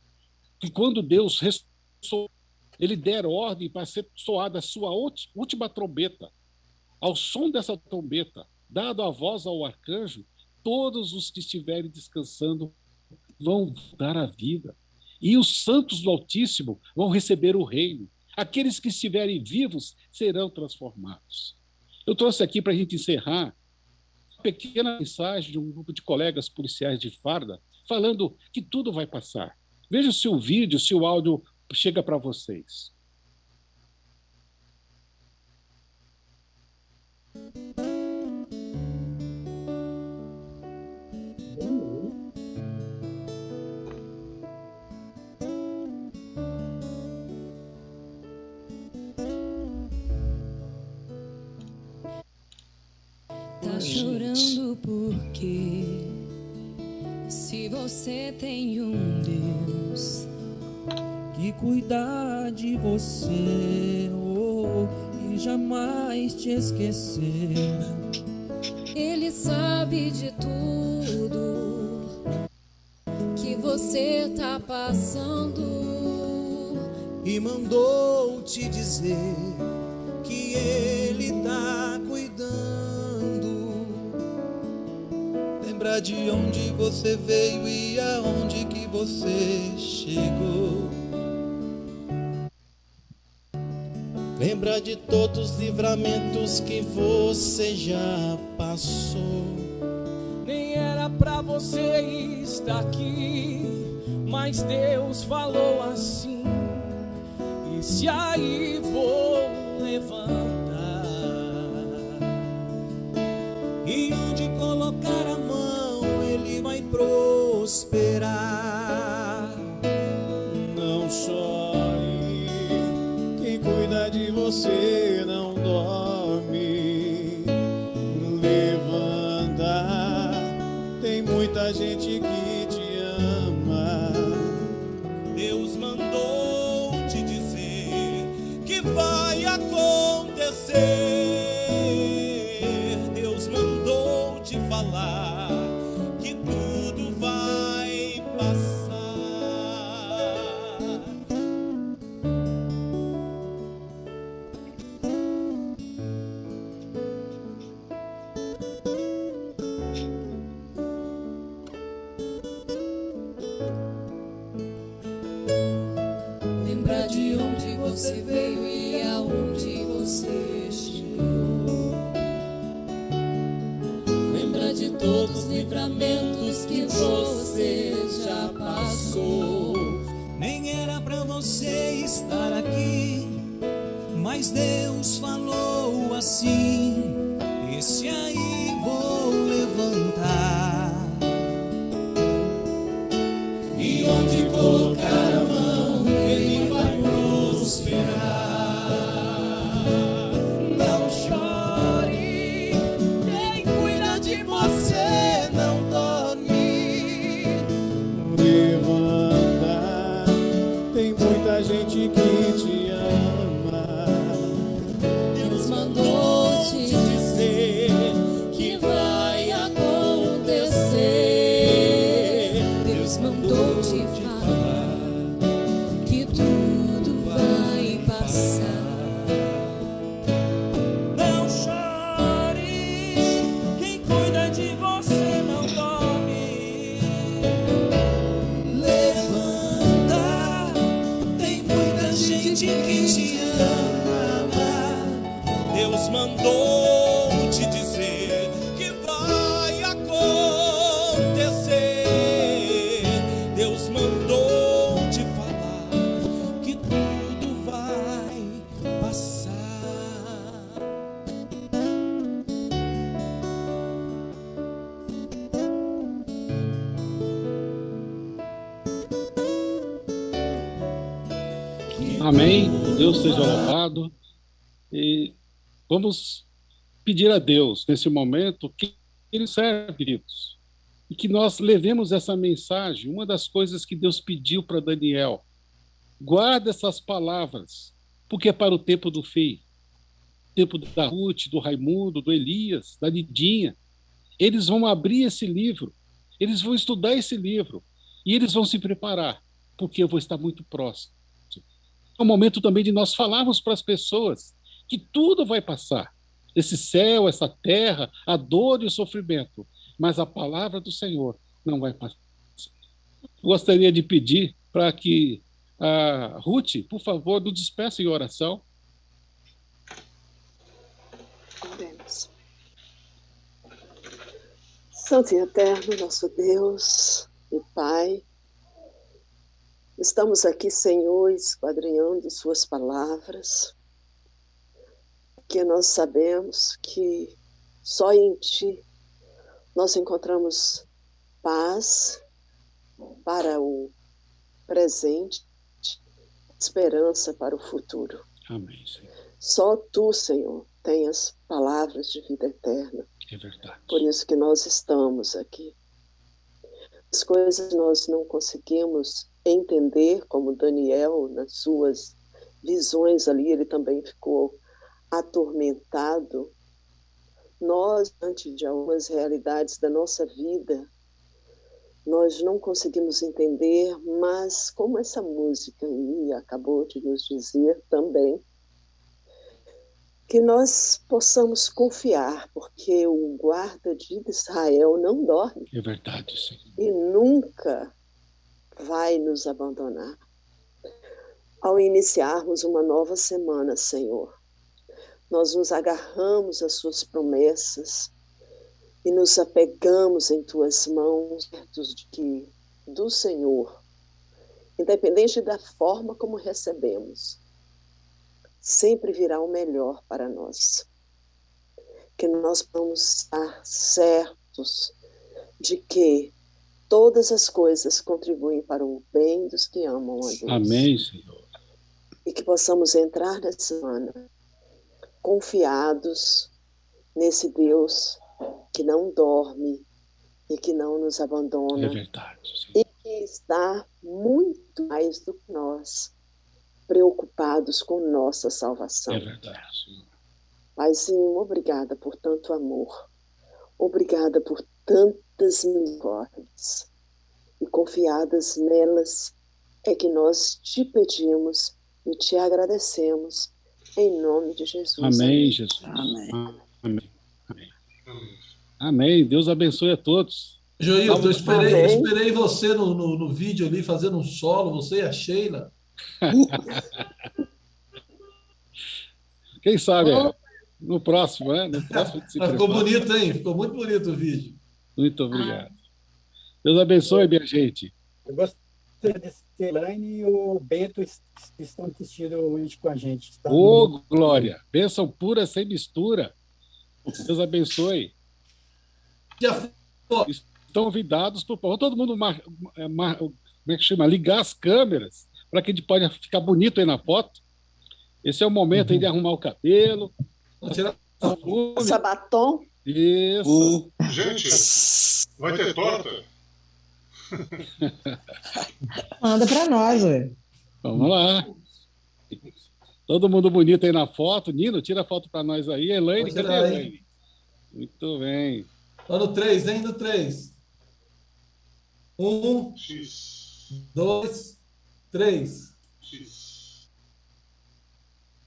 B: que quando Deus ressuscitou, ele der ordem para ser soada a sua última trombeta. Ao som dessa trombeta, dado a voz ao arcanjo, todos os que estiverem descansando vão dar a vida. E os santos do Altíssimo vão receber o reino. Aqueles que estiverem vivos serão transformados. Eu trouxe aqui para a gente encerrar uma pequena mensagem de um grupo de colegas policiais de farda, falando que tudo vai passar. Veja se o vídeo, se o áudio chega para vocês.
I: Tá chorando porque se você tem um Deus
J: que cuida de você, e jamais te esquecer,
I: Ele sabe de tudo que você tá passando
J: e mandou te dizer que Ele tá cuidando. Lembra de onde você veio e aonde que você chegou. Lembra de todos os livramentos que você já passou.
K: Nem era pra você estar aqui, mas Deus falou assim. E se aí vou levantar,
J: e onde colocar a mão Ele vai prosperar.
K: não chore, quem cuida de você não
J: muita gente que te ama.
K: Deus mandou te dizer que vai acontecer. Deus mandou te falar que tudo vai passar.
I: Lembra de onde você veio e aonde você chegou. Lembra de todos os livramentos que você já passou.
K: Nem era pra você estar aqui, mas Deus falou assim: esse aí vou levantar. E onde colocar a mão, ele vai prosperar. Não chore, quem cuida de você não dorme.
J: Levanta, tem muita gente que te ama.
I: Deus mandou te dizer que vai acontecer. Deus mandou te falar que tudo vai passar.
K: Não chore, quem cuida de você não dorme. Levanta, tem muita gente que te ama. Deus mandou te dizer que vai acontecer. Deus mandou te falar que tudo vai passar.
B: Amém. Deus seja louvado. E vamos pedir a Deus, nesse momento, que Ele serve, queridos. E que nós levemos essa mensagem. Uma das coisas que Deus pediu para Daniel: guarda essas palavras, porque é para o tempo do fim. Tempo da Ruth, do Raimundo, do Elias, da Lidinha. Eles vão abrir esse livro, eles vão estudar esse livro, e eles vão se preparar, porque eu vou estar muito próximo. É o momento também de nós falarmos para as pessoas que tudo vai passar. Esse céu, essa terra, a dor e o sofrimento. Mas a palavra do Senhor não vai passar. Gostaria de pedir para que a Ruth, por favor, nos despeça em oração.
H: Oremos. Santo e eterno, nosso Deus e Pai, estamos aqui, Senhor, esquadrinhando suas palavras, porque nós sabemos que só em Ti nós encontramos paz para o presente, esperança para o futuro.
B: Amém, Senhor.
H: Só Tu, Senhor, tens palavras de vida eterna.
B: É verdade.
H: Por isso que nós estamos aqui. As coisas nós não conseguimos entender, como Daniel, nas suas visões ali, ele também ficou atormentado. Nós, diante de algumas realidades da nossa vida, nós não conseguimos entender, mas como essa música aí acabou de nos dizer também, que nós possamos confiar, porque o guarda de Israel não dorme.
B: É verdade, Senhor.
H: E nunca vai nos abandonar. Ao iniciarmos uma nova semana, Senhor, nós nos agarramos às suas promessas e nos apegamos em tuas mãos, certos de que do Senhor, independente da forma como recebemos, sempre virá o melhor para nós. Que nós vamos estar certos de que todas as coisas contribuem para o bem dos que amam a Deus.
B: Amém, Senhor.
H: E que possamos entrar nessa semana confiados nesse Deus que não dorme, e que não nos abandona.
B: É verdade. Sim.
H: E que está muito mais do que nós, preocupados com nossa salvação.
B: É verdade. Sim.
H: Paizinho, obrigada por tanto amor. Obrigada por tantas misericórdias. E confiadas nelas é que nós te pedimos e te agradecemos. Em nome de Jesus.
B: Amém, Jesus.
E: Amém.
B: Amém. Amém. Amém. Deus abençoe a todos.
C: Joilton, eu esperei você no vídeo ali, fazendo um solo, você e a Sheila.
B: Quem sabe, no próximo, né? No próximo se
C: Ficou bonito, hein? Ficou muito bonito o vídeo.
B: Muito obrigado. Deus abençoe, minha gente.
A: Eu gostaria de agradecer a Elaine e o Bento que estão assistindo hoje com a gente.
B: Ô, glória! Bênção pura, sem mistura. Deus abençoe. Estão convidados para todo mundo como é que chama? Ligar as câmeras para que a gente possa ficar bonito aí na foto. Esse é o momento aí de arrumar o cabelo.
H: Passa batom.
B: Isso.
F: Gente, vai ter torta?
G: Manda para nós, ué.
B: Vamos lá. Todo mundo bonito aí na foto. Nino, tira a foto para nós aí. Elaine, cadê a Elaine? Muito bem.
C: Ó, no 3, hein? No 3. 1, 2, 3.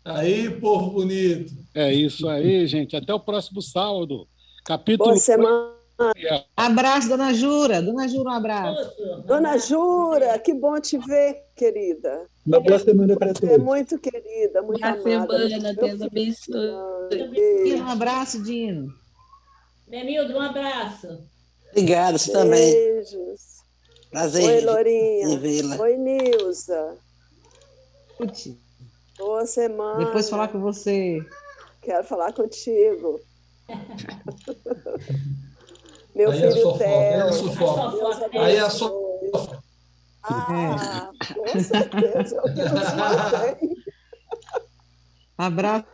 C: Aí, povo bonito.
B: É isso aí, gente. Até o próximo sábado. Capítulo.
H: Boa semana.
G: Abraço, dona Jura. Dona Jura, um abraço.
H: Dona Jura, que bom te ver, querida.
A: Uma boa semana para todos.
H: É muito querida, muito
D: Boa
H: amada.
D: semana, Deus abençoe.
G: Dino, um abraço, Dino.
L: Benildo, um abraço.
E: Obrigado, você também.
H: Beijos.
E: Prazer.
H: Oi, Lourinha.
E: de vê-la.
H: Oi, Nilza.
G: Escute.
H: Boa semana.
G: Depois falar com você.
H: Quero falar contigo. Meu
C: aí
H: filho
C: Theo. Aí é a
H: sofoca. Ah, com certeza. Eu que nos mantém.
G: Abraço.